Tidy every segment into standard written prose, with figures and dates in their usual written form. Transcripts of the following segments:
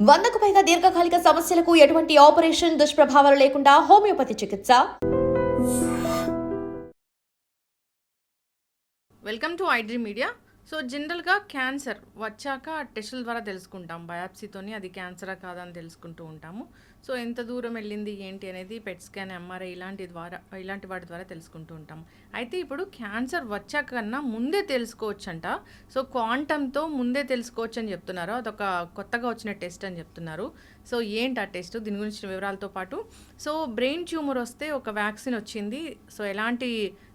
100కు పైగా దీర్ఘకాలిక సమస్యలకు ఎటువంటి ఆపరేషన్ దుష్ప్రభావాలు లేకుండా హోమియోపతి చికిత్స. Welcome to iDream media. So జనరల్గా క్యాన్సర్ వచ్చాక టెస్టుల ద్వారా తెలుసుకుంటాం, బయాప్సీతోని అది క్యాన్సరా కాదా అని తెలుసుకుంటూ ఉంటాము. సో ఎంత దూరం వెళ్ళింది ఏంటి అనేది పెట్ స్కాన్, ఎంఆర్ఐ ఇలాంటి వాటి ద్వారా తెలుసుకుంటూ ఉంటాం. అయితే ఇప్పుడు క్యాన్సర్ వచ్చాకన్నా ముందే తెలుసుకోవచ్చంట. సో క్వాంటంతో ముందే తెలుసుకోవచ్చు అని చెప్తున్నారు. అదొక కొత్తగా వచ్చిన టెస్ట్ అని చెప్తున్నారు. సో ఏంటి ఆ టెస్ట్, దీని గురించిన వివరాలతో పాటు సో బ్రెయిన్ ట్యూమర్ వస్తే ఒక వ్యాక్సిన్ వచ్చింది, సో ఎలాంటి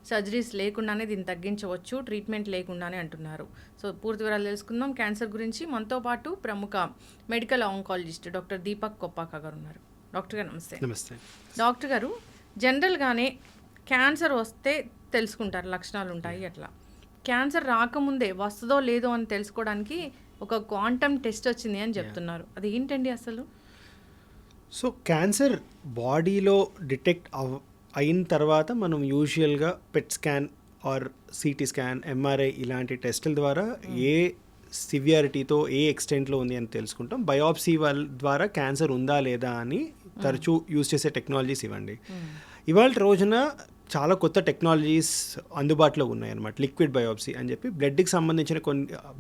సర్జరీస్ లేకుండానే దీన్ని తగ్గించవచ్చు, ట్రీట్మెంట్ లేకుండానే అంటున్నారు. సో పూర్తి వివరాలు తెలుసుకుందాం క్యాన్సర్ గురించి. మనతో పాటు ప్రముఖ medical oncologist doctor Deepak Koppaka గారు ఉన్నారు. డాక్టర్ గారు నమస్తే. నమస్తే డాక్టర్ గారు, జనరల్గానే క్యాన్సర్ వస్తే తెలుసుకుంటారు, లక్షణాలు ఉంటాయి అట్లా. క్యాన్సర్ రాకముందే వస్తుందో లేదో అని తెలుసుకోవడానికి ఒక క్వాంటమ్ టెస్ట్ వచ్చింది అని చెప్తున్నారు. అది ఏంటండి అసలు? సో క్యాన్సర్ బాడీలో డిటెక్ట్ అయిన తర్వాత మనం యూజువల్గా PET scan or CT scan, MRI ఇలాంటి టెస్టుల ద్వారా ఏ సివియారిటీతో ఏ ఎక్స్టెంట్లో ఉంది అని తెలుసుకుంటాం. బయాప్సీ ద్వారా క్యాన్సర్ ఉందా లేదా అని తరచూ యూజ్ చేసే టెక్నాలజీస్ ఇవ్వండి. ఇవాళ రోజున చాలా కొత్త టెక్నాలజీస్ అందుబాటులో ఉన్నాయన్నమాట. లిక్విడ్ బయాప్సీ అని చెప్పి బ్లడ్కి సంబంధించిన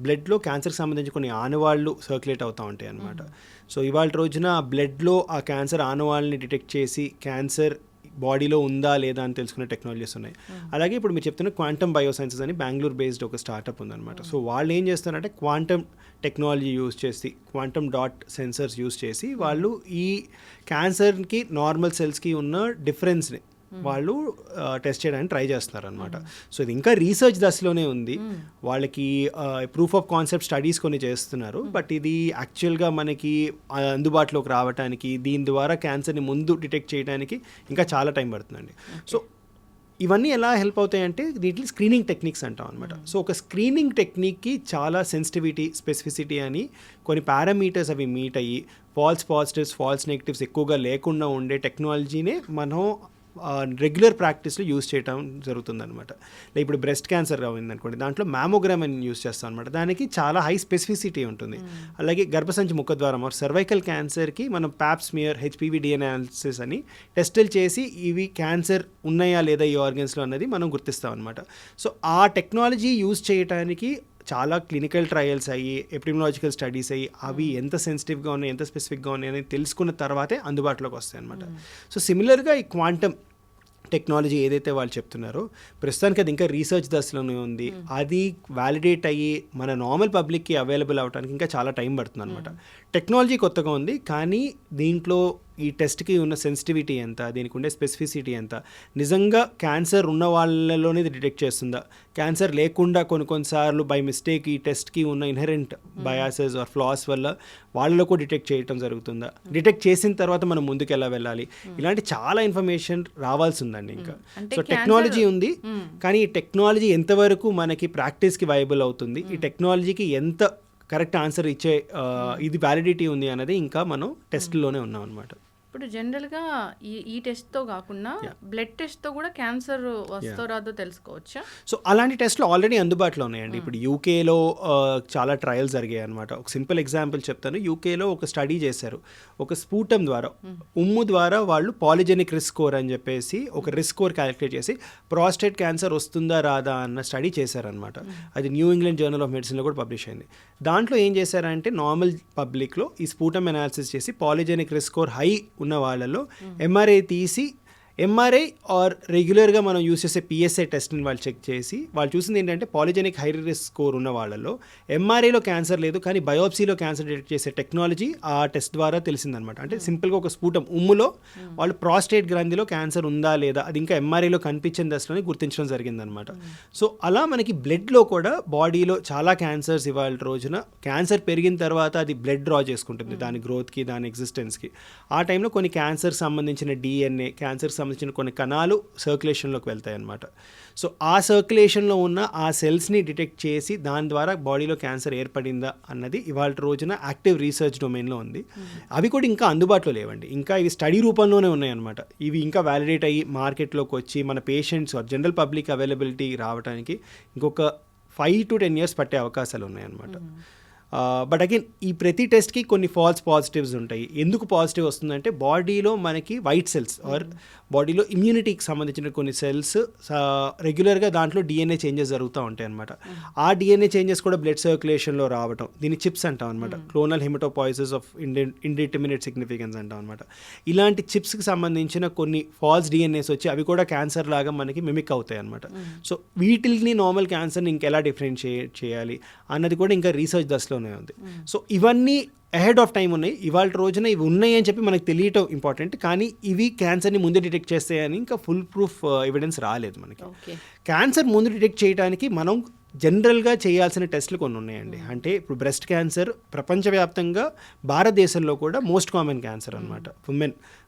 బ్లడ్లో క్యాన్సర్కి సంబంధించిన కొన్ని ఆనవాళ్ళు సర్క్యులేట్ అవుతూ ఉంటాయి అన్నమాట. సో ఇవాళ రోజున బ్లడ్లో ఆ క్యాన్సర్ ఆనవాళ్ళని డిటెక్ట్ చేసి క్యాన్సర్ బాడీలో ఉందా లేదా అని తెలుసుకునే టెక్నాలజీస్ ఉన్నాయి. అలాగే ఇప్పుడు మీరు చెప్తున్న క్వాంటమ్ బయోసైన్సెస్ అని బెంగళూరు బేస్డ్ ఒక స్టార్టప్ ఉందన్నమాట. సో వాళ్ళు ఏం చేస్తారంటే క్వాంటమ్ టెక్నాలజీ యూజ్ చేసి, క్వాంటమ్ డాట్ సెన్సర్స్ యూజ్ చేసి వాళ్ళు ఈ క్యాన్సర్కి నార్మల్ సెల్స్కి ఉన్న డిఫరెన్స్ని వాళ్ళు టెస్ట్ చేయడానికి ట్రై చేస్తున్నారు అనమాట. సో ఇది ఇంకా రీసెర్చ్ దశలోనే ఉంది. వాళ్ళకి ప్రూఫ్ ఆఫ్ కాన్సెప్ట్ స్టడీస్ కొన్ని చేస్తున్నారు. బట్ ఇది యాక్చువల్గా మనకి అందుబాటులోకి రావడానికి, దీని ద్వారా క్యాన్సర్ని ముందు డిటెక్ట్ చేయడానికి ఇంకా చాలా టైం పడుతుందండి. సో ఇవన్నీ ఎలా హెల్ప్ అవుతాయంటే వీటిని స్క్రీనింగ్ టెక్నిక్స్ అంటాం అనమాట. సో ఒక స్క్రీనింగ్ టెక్నిక్కి చాలా సెన్సిటివిటీ, స్పెసిఫిసిటీ అని కొన్ని పారామీటర్స్ అవి మీట్ అయ్యి ఫాల్స్ పాజిటివ్స్, ఫాల్స్ నెగిటివ్స్ ఎక్కువగా లేకుండా ఉండే టెక్నాలజీనే మనం రెగ్యులర్ ప్రాక్టీస్లో యూజ్ చేయడం జరుగుతుందన్నమాట. లైక్ ఇప్పుడు బ్రెస్ట్ క్యాన్సర్ అయింది అనుకోండి, దాంట్లో మ్యామోగ్రామ్ అని యూజ్ చేస్తాం అనమాట. దానికి చాలా హై స్పెసిఫిసిటీ ఉంటుంది. అలాగే గర్భసంచి ముఖద్వారం ఆర్ సర్వైకల్ క్యాన్సర్కి మనం Pap smear, HPV DNA analysis అని టెస్టులు చేసి ఇవి క్యాన్సర్ ఉన్నాయా లేదా ఈ ఆర్గన్స్లో అన్నది మనం గుర్తిస్తాం అనమాట. సో ఆ టెక్నాలజీ యూజ్ చేయడానికి చాలా క్లినికల్ ట్రయల్స్ అయ్యి, ఎపిడెమియాలజికల్ స్టడీస్ అయ్యి, అవి ఎంత సెన్సిటివ్గా ఉన్నాయి, ఎంత స్పెసిఫిక్గా ఉన్నాయి అని తెలుసుకున్న తర్వాతే అందుబాటులోకి వస్తాయి అనమాట. సో సిమిలర్గా ఈ క్వాంటమ్ టెక్నాలజీ ఏదైతే వాళ్ళు చెప్తున్నారో ప్రస్తుతానికి అది ఇంకా రీసెర్చ్ దశలోనే ఉంది. అది వ్యాలిడేట్ అయ్యి మన నార్మల్ పబ్లిక్కి అవైలబుల్ అవ్వడానికి ఇంకా చాలా టైం పడుతుంది అనమాట. టెక్నాలజీ కొత్తగా ఉంది, కానీ దీంట్లో ఈ టెస్ట్కి ఉన్న సెన్సిటివిటీ ఎంత, దీనికి ఉండే స్పెసిఫిసిటీ ఎంత, నిజంగా క్యాన్సర్ ఉన్న వాళ్ళలోనే ఇది డిటెక్ట్ చేస్తుందా, క్యాన్సర్ లేకుండా కొన్నిసార్లు బై మిస్టేక్ ఈ టెస్ట్కి ఉన్న ఇన్హెరెంట్ బయాసెస్ ఆర్ ఫ్లాస్ వల్ల వాళ్ళలో కూడా డిటెక్ట్ చేయడం జరుగుతుందా, డిటెక్ట్ చేసిన తర్వాత మనం ముందుకు ఎలా వెళ్ళాలి, ఇలాంటి చాలా ఇన్ఫర్మేషన్ రావాల్సి ఉందండి ఇంకా. సో టెక్నాలజీ ఉంది, కానీ ఈ టెక్నాలజీ ఎంతవరకు మనకి ప్రాక్టీస్కి వైబుల్ అవుతుంది, ఈ టెక్నాలజీకి ఎంత కరెక్ట్ ఆన్సర్ ఇచ్చే ఇది వ్యాలిడిటీ ఉంది అనేది ఇంకా మనం టెస్ట్లోనే ఉన్నాం అనమాట. ఇప్పుడు జనరల్గా ఈ టెస్ట్తో కాకుండా బ్లడ్ టెస్ట్తో కూడా క్యాన్సర్ వస్తో రాదో తెలుసుకోవచ్చా? సో అలాంటి టెస్ట్లు ఆల్రెడీ అందుబాటులో ఉన్నాయండి. ఇప్పుడు యూకేలో చాలా ట్రయల్స్ జరిగాయి అనమాట. ఒక సింపుల్ ఎగ్జాంపుల్ చెప్తాను. యూకేలో ఒక స్టడీ చేశారు. ఒక స్పూటం ద్వారా, ఉమ్ము ద్వారా వాళ్ళు పాలిజెనిక్ రిస్క్ స్కోర్ అని చెప్పేసి ఒక రిస్క్ స్కోర్ క్యాలిక్యులేట్ చేసి ప్రాస్టేట్ క్యాన్సర్ వస్తుందా రాదా అన్న స్టడీ చేశారనమాట. అది న్యూ ఇంగ్లాండ్ జర్నల్ ఆఫ్ మెడిసిన్లో కూడా పబ్లిష్ అయింది. దాంట్లో ఏం చేశారంటే నార్మల్ పబ్లిక్లో ఈ స్పూటం అనాలిసిస్ చేసి పాలిజెనిక్ రిస్క్ స్కోర్ హై ఉన్న వాళ్ళలో ఎంఆర్ఐ తీసి, ఎంఆర్ఐ ఆర్ రెగ్యులర్గా మనం యూస్ చేసే పిఎస్ఐ టెస్ట్ని వాళ్ళు చెక్ చేసి వాళ్ళు చూసింది ఏంటంటే పాలిజెనిక్ హై రిస్క్ స్కోర్ ఉన్న వాళ్ళలో ఎంఆర్ఐలో క్యాన్సర్ లేదు, కానీ బయోప్సీలో క్యాన్సర్ డిటెక్ట్ చేసే టెక్నాలజీ ఆ టెస్ట్ ద్వారా తెలిసిందనమాట. అంటే సింపుల్గా ఒక స్పూటం ఉమ్ములో వాళ్ళు ప్రాస్టేట్ గ్రంథిలో క్యాన్సర్ ఉందా లేదా అది ఇంకా ఎంఆర్ఐలో కనిపించిన దశలోనే గుర్తించడం జరిగిందనమాట. సో అలా మనకి బ్లడ్లో కూడా బాడీలో చాలా క్యాన్సర్స్ ఇవాళ రోజున క్యాన్సర్ పెరిగిన తర్వాత అది బ్లడ్ డ్రా చేసుకుంటుంది దాని గ్రోత్కి, దాని ఎగ్జిస్టెన్స్కి. ఆ టైంలో కొన్ని క్యాన్సర్ సంబంధించిన డిఎన్ఏ, క్యాన్సర్ సంబంధించిన కొన్ని కణాలు సర్క్యులేషన్లోకి వెళ్తాయి అన్నమాట. సో ఆ సర్క్యులేషన్లో ఉన్న ఆ సెల్స్ని డిటెక్ట్ చేసి దాని ద్వారా బాడీలో క్యాన్సర్ ఏర్పడిందా అన్నది ఇవాళ రోజున యాక్టివ్ రీసెర్చ్ డొమైన్లో ఉంది. అవి కూడా ఇంకా అందుబాటులో లేవండి, ఇంకా ఇవి స్టడీ రూపంలోనే ఉన్నాయన్నమాట. ఇవి ఇంకా వ్యాలిడేట్ అయ్యి మార్కెట్లోకి వచ్చి మన పేషెంట్స్ జనరల్ పబ్లిక్ అవైలబిలిటీ రావడానికి ఇంకొక 5 to 10 years పట్టే అవకాశాలు ఉన్నాయన్నమాట. బట్ అగైన్ ఈ ప్రతి టెస్ట్కి కొన్ని ఫాల్స్ పాజిటివ్స్ ఉంటాయి. ఎందుకు పాజిటివ్ వస్తుందంటే బాడీలో మనకి వైట్ సెల్స్ ఆర్ బాడీలో ఇమ్యూనిటీకి సంబంధించిన కొన్ని సెల్స్ రెగ్యులర్గా దాంట్లో డిఎన్ఏ చేంజెస్ జరుగుతూ ఉంటాయి అనమాట. ఆ డిఎన్ఏ చేంజెస్ కూడా బ్లడ్ సర్క్యులేషన్లో రావటం, దీన్ని చిప్స్ అంటాం అనమాట. క్లోనల్ హెమటోపాయిసిస్ ఆఫ్ ఇండిటర్మినేట్ సిగ్నిఫికెన్స్ అంటాం అనమాట. ఇలాంటి చిప్స్కి సంబంధించిన కొన్ని ఫాల్స్ డిఎన్ఏస్ వచ్చి అవి కూడా క్యాన్సర్ లాగా మనకి మిమిక్ అవుతాయి అనమాట. సో వీటిని నార్మల్ క్యాన్సర్ని ఇంకెలా డిఫరెన్షియేట్ చేయాలి అన్నది కూడా ఇంకా రీసెర్చ్ దశలోనే ఉంది. సో ఇవన్నీ అహెడ్ ఆఫ్ టైం ఉన్నాయి. ఇవాళ రోజున ఇవి ఉన్నాయి అని చెప్పి మనకు తెలియటం ఇంపార్టెంట్, కానీ ఇవి క్యాన్సర్ని ముందే డిటెక్ట్ చేస్తాయని ఇంకా ఫుల్ ప్రూఫ్ ఎవిడెన్స్ రాలేదు మనకి. క్యాన్సర్ ముందు డిటెక్ట్ చేయడానికి మనం జనరల్గా చేయాల్సిన టెస్టులు కొన్ని ఉన్నాయండి. అంటే ఇప్పుడు బ్రెస్ట్ క్యాన్సర్ ప్రపంచవ్యాప్తంగా, భారతదేశంలో కూడా మోస్ట్ కామన్ క్యాన్సర్ అనమాట.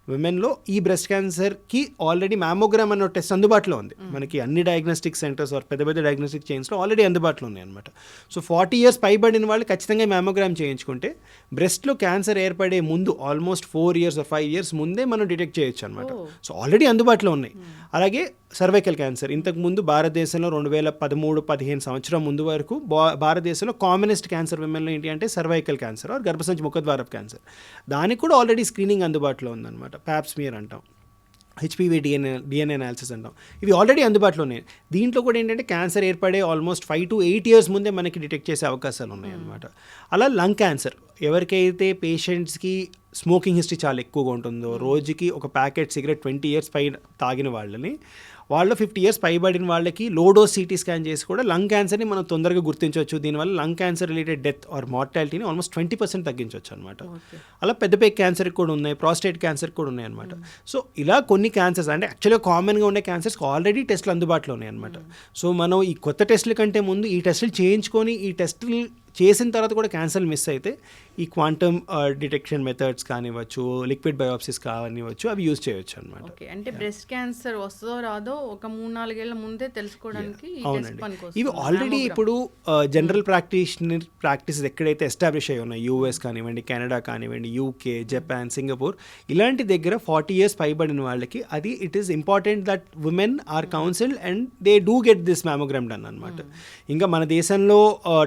విమెన్లో ఈ బ్రెస్ట్ క్యాన్సర్కి ఆల్రెడీ మ్యామోగ్రామ్ అనే టెస్ట్ అందుబాటులో ఉంది మనకి. అన్ని డయాగ్నోస్టిక్ సెంటర్స్ పెద్ద పెద్ద డయాగ్నోస్టిక్ చైన్స్లో ఆల్రెడీ అందుబాటులో ఉన్నాయి అనమాట. సో 40 years పైబడిన వాళ్ళు ఖచ్చితంగా మ్యామోగ్రామ్ చేయించుకుంటే బ్రెస్ట్లో క్యాన్సర్ ఏర్పడే ముందు ఆల్మోస్ట్ 4 years or 5 years ముందే మనం డిటెక్ట్ చేయొచ్చు అనమాట. సో ఆల్రెడీ అందుబాటులో ఉన్నాయి. అలాగే సర్వైకల్ క్యాన్సర్ ఇంతకుముందు భారతదేశంలో 2013-15 సంవత్సరం ముందు వరకు భారతదేశంలో కామనెస్ట్ క్యాన్సర్ విమెన్లో ఏంటి అంటే సర్వైకల్ క్యాన్సర్ ఆర్ గర్భసంచి ముఖద్వారపు క్యాన్సర్. దానికి కూడా ఆల్రెడీ స్క్రీనింగ్ అందుబాటులో ఉందన్నమాట. ప్యాప్స్మియర్ అంటాం, హెచ్పివి డిఎన్ఏ అనాలిసిస్ అంటాం, ఇవి ఆల్రెడీ అందుబాటులో ఉన్నాయి. దీంట్లో కూడా ఏంటంటే క్యాన్సర్ ఏర్పడే ఆల్మోస్ట్ 5 to 8 years ముందే మనకి డిటెక్ట్ చేసే అవకాశాలు ఉన్నాయి అన్నమాట. అలా లంగ్ క్యాన్సర్ ఎవరికైతే పేషెంట్స్కి స్మోకింగ్ హిస్టరీ చాలా ఎక్కువగా ఉంటుందో, రోజుకి ఒక ప్యాకెట్ సిగరెట్ 20 years పై తాగిన వాళ్ళని, వాళ్ళు 50 years పైబడిన వాళ్ళకి లో డోస్ సిటీ స్కాన్ చేసి కూడా లంగ్ క్యాన్సర్ని మనం తొందరగా గుర్తించవచ్చు. దీనివల్ల lung cancer related death or మార్టాలిటీని ఆల్మోస్ట్ 20% తగ్గించవచ్చు అనమాట. అలా పెద్దపేక క్యాన్సర్ కూడా ఉన్నాయి, ప్రాస్టేట్ క్యాన్సర్ కూడా ఉన్నాయి అనమాట. సో ఇలా కొన్ని క్యాన్సర్స్ అంటే యాక్చువల్గా కామన్గా ఉండే క్యాన్సర్స్కి ఆల్రెడీ టెస్టులు అందుబాటులో ఉన్నాయి అనమాట. సో మనం ఈ కొత్త టెస్టుల కంటే ముందు ఈ టెస్టులు చేయించుకొని ఈ టెస్టులు చేసిన తర్వాత కూడా క్యాన్సర్ మిస్ అయితే ఈ క్వాంటమ్ డిటెక్షన్ మెథడ్స్ కానివ్వచ్చు, లిక్విడ్ బయోప్సిస్ కానివ్వచ్చు, అవి యూజ్ చేయొచ్చు అనమాట. ఓకే, అంటే బ్రెస్ట్ క్యాన్సర్ వస్తుందో రాదో ఒక 3-4 ఏళ్ల ముందే తెలుసుకోవడానికి ఇవి ఆల్రెడీ ఇప్పుడు జనరల్ ప్రాక్టీస్ ఎక్కడైతే ఎస్టాబ్లిష్ అయ్యి ఉన్నాయి, యూఎస్ కానివ్వండి, కెనడా కానివ్వండి, యూకే, జపాన్, సింగపూర్, ఇలాంటి దగ్గర 40 years పైబడిన వాళ్ళకి అది it is important that women are counselled and they do get this mammogram done అనమాట. ఇంకా మన దేశంలో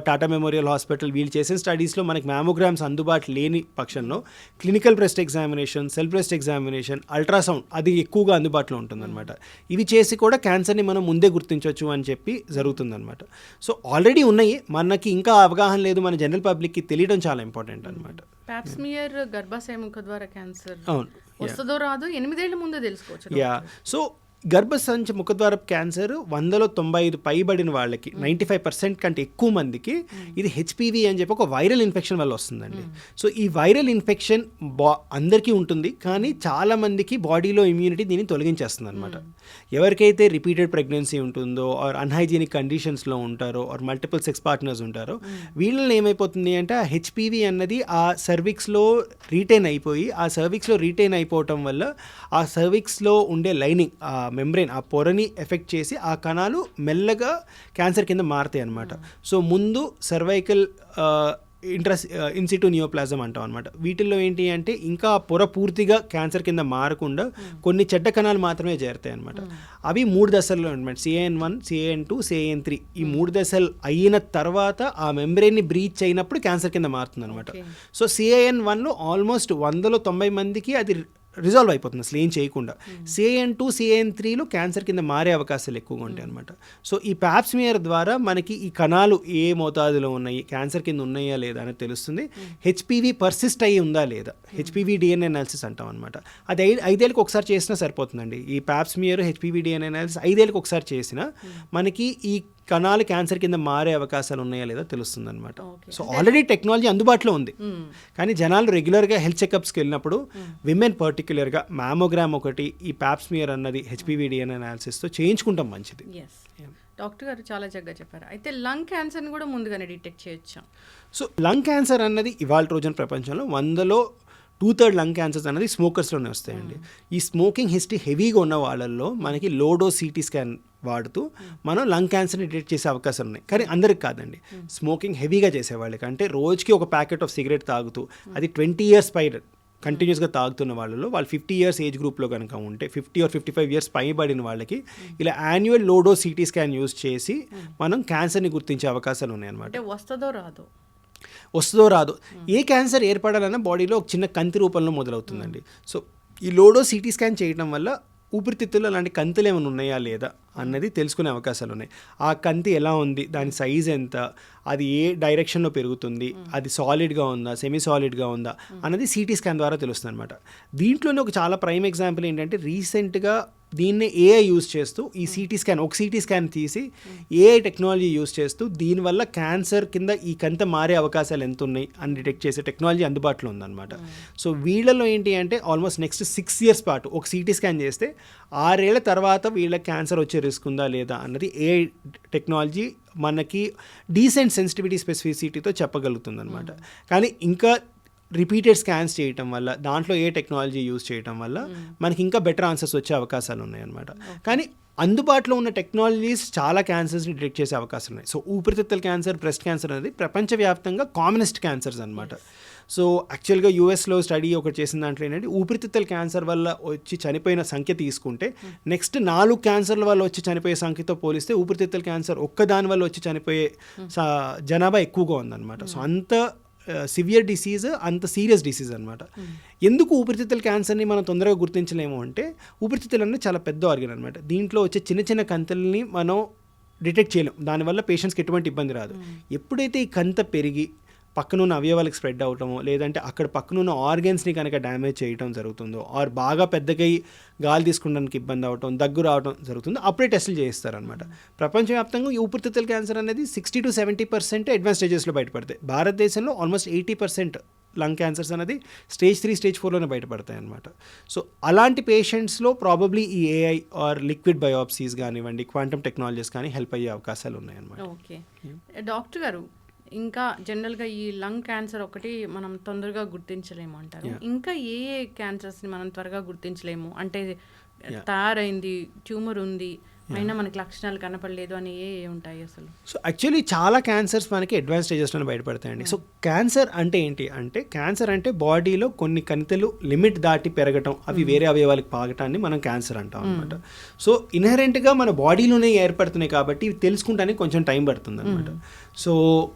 టాటా మెమోరియల్ హాస్పిటల్ వీళ్ళు చేసిన స్టడీస్లో మనకి మ్యామోగ్రామ్స్ అందుబాటు లేని పక్షంలో clinical breast examination, cell breast examination, ultrasound అది ఎక్కువగా అందుబాటులో ఉంటుందన్నమాట. ఇవి చేసి కూడా క్యాన్సర్ని మనం ముందే గుర్తించవచ్చు అని చెప్పి జరుగుతుందన్నమాట. సో ఆల్రెడీ ఉన్నాయి, మనకి ఇంకా అవగాహన లేదు, మన జనరల్ పబ్లిక్కి తెలియడం చాలా ఇంపార్టెంట్ అనమాట. ప్యాప్స్మియర్ గర్భాశయ ముఖద్వార క్యాన్సర్ అవును, వస్తుందో రాదో 8 ఏళ్ల ముందే తెలుసుకోవచ్చు. సో గర్భసంచి ముఖద్వారపు క్యాన్సర్ 195 పైబడిన వాళ్ళకి 95% కంటే ఎక్కువ మందికి ఇది హెచ్పివి అని చెప్పి ఒక వైరల్ ఇన్ఫెక్షన్ వల్ల వస్తుందండి. సో ఈ వైరల్ ఇన్ఫెక్షన్ అందరికీ ఉంటుంది, కానీ చాలా మందికి బాడీలో ఇమ్యూనిటీ దీన్ని తొలగించేస్తుంది అనమాట. ఎవరికైతే రిపీటెడ్ ప్రెగ్నెన్సీ ఉంటుందో ఆర్ అన్హైజీనిక్ కండిషన్స్లో ఉంటారో ఆర్ మల్టిపుల్ సెక్స్ పార్ట్నర్స్ ఉంటారో, వీళ్ళని ఏమైపోతుంది అంటే ఆ హెచ్పివి అన్నది ఆ సర్విక్స్లో రీటైన్ అయిపోయి, ఆ సర్విక్స్లో రీటైన్ అయిపోవటం వల్ల ఆ సర్విక్స్లో ఉండే లైనింగ్, ఆ మెంబ్రెయిన్, ఆ పొరని ఎఫెక్ట్ చేసి ఆ కణాలు మెల్లగా క్యాన్సర్ కింద మారుతాయి అన్నమాట. సో ముందు సర్వైకల్ ఇన్సిటు నియోప్లాజం అంటాం అనమాట. వీటిల్లో ఏంటి అంటే ఇంకా ఆ పొర పూర్తిగా క్యాన్సర్ కింద మారకుండా కొన్ని చెడ్డ కణాలు మాత్రమే చేరుతాయి అనమాట. అవి 3 దశల్లో అనమాట, CAN1, CAN2, CAN3. ఈ 3 దశలు అయిన తర్వాత ఆ మెంబ్రెయిన్ని బ్రీచ్ అయినప్పుడు క్యాన్సర్ కింద మారుతుంది అనమాట. సో CAN1లో ఆల్మోస్ట్ 190 మందికి అది రిజాల్వ్ అయిపోతుంది అసలు ఏం చేయకుండా. CAN2, CAN3లో క్యాన్సర్ కింద మారే అవకాశాలు ఎక్కువగా ఉంటాయి అనమాట. సో ఈ ప్యాప్స్మియర్ ద్వారా మనకి ఈ కణాలు ఏ మోతాదులో ఉన్నాయి, క్యాన్సర్ కింద ఉన్నాయా లేదా అనేది తెలుస్తుంది. హెచ్పివి పర్సిస్ట్ అయ్యి ఉందా లేదా, హెచ్పివి డిఎన్ఏ అనాలిసిస్ అంటాం అనమాట. అది 5 ఏళ్ళకి ఒకసారి చేసినా సరిపోతుందండి. ఈ ప్యాప్స్మియర్, హెచ్పివి డిఎన్ఏ అనాలిసిస్ 5 ఏళ్ళకి ఒకసారి చేసినా మనకి ఈ కణాలు క్యాన్సర్ కింద మారే అవకాశాలు ఉన్నాయా లేదా తెలుస్తుంది అనమాట. సో ఆల్రెడీ టెక్నాలజీ అందుబాటులో ఉంది, కానీ జనాలు రెగ్యులర్గా హెల్త్ చెకప్స్కి వెళ్ళినప్పుడు విమెన్ పర్టిక్యులర్గా మ్యామోగ్రామ్ ఒకటి, ఈ ప్యాప్స్మియర్ అన్నది హెచ్పివి డిఎన్ఏ అనాలిసిస్తో చేయించుకుంటాం మంచిది. డాక్టర్ గారు చాలా చక్కగా చెప్పారు. అయితే లంగ్ క్యాన్సర్ని కూడా ముందుగానే డిటెక్ట్ చేయొచ్చు. సో లంగ్ క్యాన్సర్ అన్నది ఇవాళ రోజున ప్రపంచంలో 100లో 2/3 లంగ్ క్యాన్సర్స్ అనేది స్మోకర్స్లోనే వస్తాయండి. ఈ స్మోకింగ్ హిస్టరీ హెవీగా ఉన్న వాళ్ళల్లో మనకి లో డోస్ సిటీ స్కాన్ వాడుతూ మనం లంగ్ క్యాన్సర్ని డిటెక్ట్ చేసే అవకాశం ఉన్నాయి. కానీ అందరికి కాదండి, స్మోకింగ్ హెవీగా చేసేవాళ్ళకి, అంటే రోజుకి ఒక ప్యాకెట్ ఆఫ్ సిగరెట్ తాగుతూ అది 20 years పై కంటిన్యూస్గా తాగుతున్న వాళ్ళలో, వాళ్ళు 50 years ఏజ్ గ్రూప్లో కనుక ఉంటే, 50 or 55 years పైబడిన వాళ్ళకి ఇలా యాన్యువల్ లోడో సిటీ స్కాన్ యూజ్ చేసి మనం క్యాన్సర్ని గుర్తించే అవకాశాలు ఉన్నాయన్నమాట. వస్తుందో రాదో వస్తుందో రాదో. ఏ క్యాన్సర్ ఏర్పడాలన్నా బాడీలో ఒక చిన్న కంతి రూపంలో మొదలవుతుందండి. సో ఈ లోడో సిటీ స్కాన్ చేయడం వల్ల ఊపిరితిత్తుల్లో అలాంటి కంతులు ఏమైనా ఉన్నాయా లేదా అన్నది తెలుసుకునే అవకాశాలు ఉన్నాయి. ఆ కంతి ఎలా ఉంది, దాని సైజ్ ఎంత, అది ఏ డైరెక్షన్లో పెరుగుతుంది, అది సాలిడ్గా ఉందా, సెమీ సాలిడ్గా ఉందా అన్నది సిటీ స్కాన్ ద్వారా తెలుస్తుంది అనమాట. దీంట్లోనే ఒక చాలా ప్రైమ్ ఎగ్జాంపుల్ ఏంటంటే రీసెంట్గా దీన్నే ఏఐ యూజ్ చేస్తూ ఈ సిటీ స్కాన్, ఒక సిటీ స్కాన్ తీసి ఏఐ టెక్నాలజీ యూజ్ చేస్తూ దీనివల్ల క్యాన్సర్ కింద ఈ కంత మారే అవకాశాలు ఎంత ఉన్నాయి అని డిటెక్ట్ చేసే టెక్నాలజీ అందుబాటులో ఉందన్నమాట. సో వీళ్ళలో ఏంటి అంటే ఆల్మోస్ట్ నెక్స్ట్ 6 years పాటు ఒక సిటీ స్కాన్ చేస్తే 6 ఏళ్ల తర్వాత వీళ్ళ క్యాన్సర్ వచ్చే రిస్క్ ఉందా లేదా అన్నది ఏఐ టెక్నాలజీ మనకి డీసెంట్ సెన్సిటివిటీ స్పెసిఫిసిటీతో చెప్పగలుగుతుంది అనమాట. కానీ ఇంకా రిపీటెడ్ స్కాన్స్ చేయటం వల్ల, దాంట్లో ఏ టెక్నాలజీ యూజ్ చేయటం వల్ల మనకి ఇంకా బెటర్ ఆన్సర్స్ వచ్చే అవకాశాలు ఉన్నాయన్నమాట. కానీ అందుబాటులో ఉన్న టెక్నాలజీస్ చాలా క్యాన్సర్స్ని డిటెక్ట్ చేసే అవకాశాలు ఉన్నాయి. సో ఊపిరితిత్తుల క్యాన్సర్, బ్రెస్ట్ క్యాన్సర్ అనేది ప్రపంచవ్యాప్తంగా కామనెస్ట్ క్యాన్సర్స్ అనమాట. సో యాక్చువల్గా యూఎస్లో స్టడీ ఒకటి చేసిన దాంట్లో ఏంటంటే ఊపిరితిత్తుల క్యాన్సర్ వల్ల వచ్చి చనిపోయిన సంఖ్య తీసుకుంటే నెక్స్ట్ 4 క్యాన్సర్ల వల్ల వచ్చి చనిపోయే సంఖ్యతో పోలిస్తే ఊపిరితిత్తుల క్యాన్సర్ ఒక్కదాని వల్ల వచ్చి చనిపోయే జనాభా ఎక్కువగా ఉందన్నమాట. సో అంత సివియర్ డిసీజ్, అంత సీరియస్ డిసీజ్ అనమాట. ఎందుకు ఊపిరితిత్తుల క్యాన్సర్ని మనం తొందరగా గుర్తించలేము అంటే ఊపిరితిత్తులు అనేది చాలా పెద్ద ఆర్గన్ అనమాట. దీంట్లో వచ్చే చిన్న చిన్న కంతుల్ని మనం డిటెక్ట్ చేయలేం, దానివల్ల పేషెంట్స్కి ఎటువంటి ఇబ్బంది రాదు. ఎప్పుడైతే ఈ కంత పెరిగి పక్కనున్న అవయవాలకు స్ప్రెడ్ అవటమో, లేదంటే అక్కడ పక్కనున్న ఆర్గన్స్ని కనుక డ్యామేజ్ చేయడం జరుగుతుందో, ఆర్ బాగా పెద్దగా గాలి తీసుకోవడానికి ఇబ్బంది అవటం, దగ్గు రావడం జరుగుతుందో అప్పుడే టెస్టులు చేయిస్తారనమాట. ప్రపంచవ్యాప్తంగా ఈ ఊపిరితిత్తుల క్యాన్సర్ అనేది 60 to 70% అడ్వాన్స్ స్టేజెస్లో బయటపడతాయి. భారతదేశంలో ఆల్మోస్ట్ 80% లంగ్ క్యాన్సర్స్ అనేది స్టేజ్ 3, స్టేజ్ 4లోనే బయటపడతాయి అనమాట. సో అలాంటి పేషెంట్స్లో ప్రాబబ్లీ ఈ ఏఐ ఆర్ లిక్విడ్ బయోప్సీస్ కానివ్వండి, క్వాంటమ్ టెక్నాలజీస్ కానీ హెల్ప్ అయ్యే అవకాశాలు ఉన్నాయన్నమాట. ఓకే డాక్టర్ గారు, ఇంకా జనరల్గా ఈ లంగ్ క్యాన్సర్ ఒకటి మనం తొందరగా గుర్తించలేము అంటారు. ఇంకా ఏ ఏ క్యాన్సర్స్ని మనం త్వరగా గుర్తించలేము అంటే తయారైంది, ట్యూమర్ ఉంది, అయినా మనకి లక్షణాలు కనపడలేదు అని ఏ ఉంటాయి అసలు? సో యాక్చువల్లీ చాలా క్యాన్సర్స్ మనకి అడ్వాన్స్ స్టేజెస్లోనే బయటపడతాయండి. సో క్యాన్సర్ అంటే ఏంటి అంటే, క్యాన్సర్ అంటే బాడీలో కొన్ని కణితులు లిమిట్ దాటి పెరగటం, అవి వేరే అవయవాలకు పాగటాన్ని మనం క్యాన్సర్ అంటాం అనమాట. సో ఇన్హెరెంట్గా మన బాడీలోనే ఏర్పడుతున్నాయి కాబట్టి ఇవి తెలుసుకుంటానికి కొంచెం టైం పడుతుంది అనమాట. సో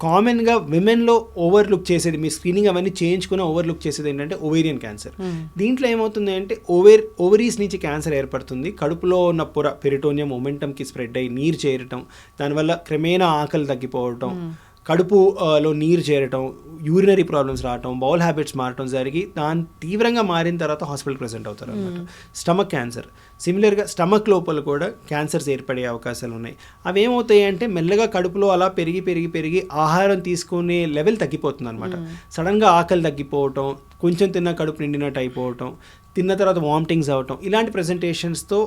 కామన్గా విమెన్లో ఓవర్లుక్ చేసేది, మీ స్క్రీనింగ్ అవన్నీ చేయించుకుని ఓవర్లుక్ చేసేది ఏంటంటే ఓవేరియన్ క్యాన్సర్. దీంట్లో ఏమవుతుంది అంటే ఓవరీస్ నుంచి క్యాన్సర్ ఏర్పడుతుంది. కడుపులో ఉన్న పొర పెరిటోనియం మొమెంటంకి స్ప్రెడ్ అయ్యి నీరు చేరటం, దానివల్ల క్రమేణా ఆకలి తగ్గిపోవటం, కడుపులో నీరు చేరటం, యూరినరీ ప్రాబ్లమ్స్ రావటం, బౌల్ హ్యాబిట్స్ మారటం జరిగి దాని తీవ్రంగా మారిన తర్వాత హాస్పిటల్ ప్రెజెంట్ అవుతారు అనమాట. స్టమక్ క్యాన్సర్ సిమిలర్గా స్టమక్ లోపల కూడా క్యాన్సర్స్ ఏర్పడే అవకాశాలు ఉన్నాయి. అవి ఏమవుతాయి అంటే మెల్లగా కడుపులో అలా పెరిగి పెరిగి పెరిగి ఆహారం తీసుకునే లెవెల్ తగ్గిపోతుంది అనమాట. సడన్గా ఆకలి తగ్గిపోవటం, కొంచెం తిన్న కడుపు నిండినట్టు అయిపోవటం, తిన్న తర్వాత వామిటింగ్స్ అవటం, ఇలాంటి ప్రెజెంటేషన్స్తో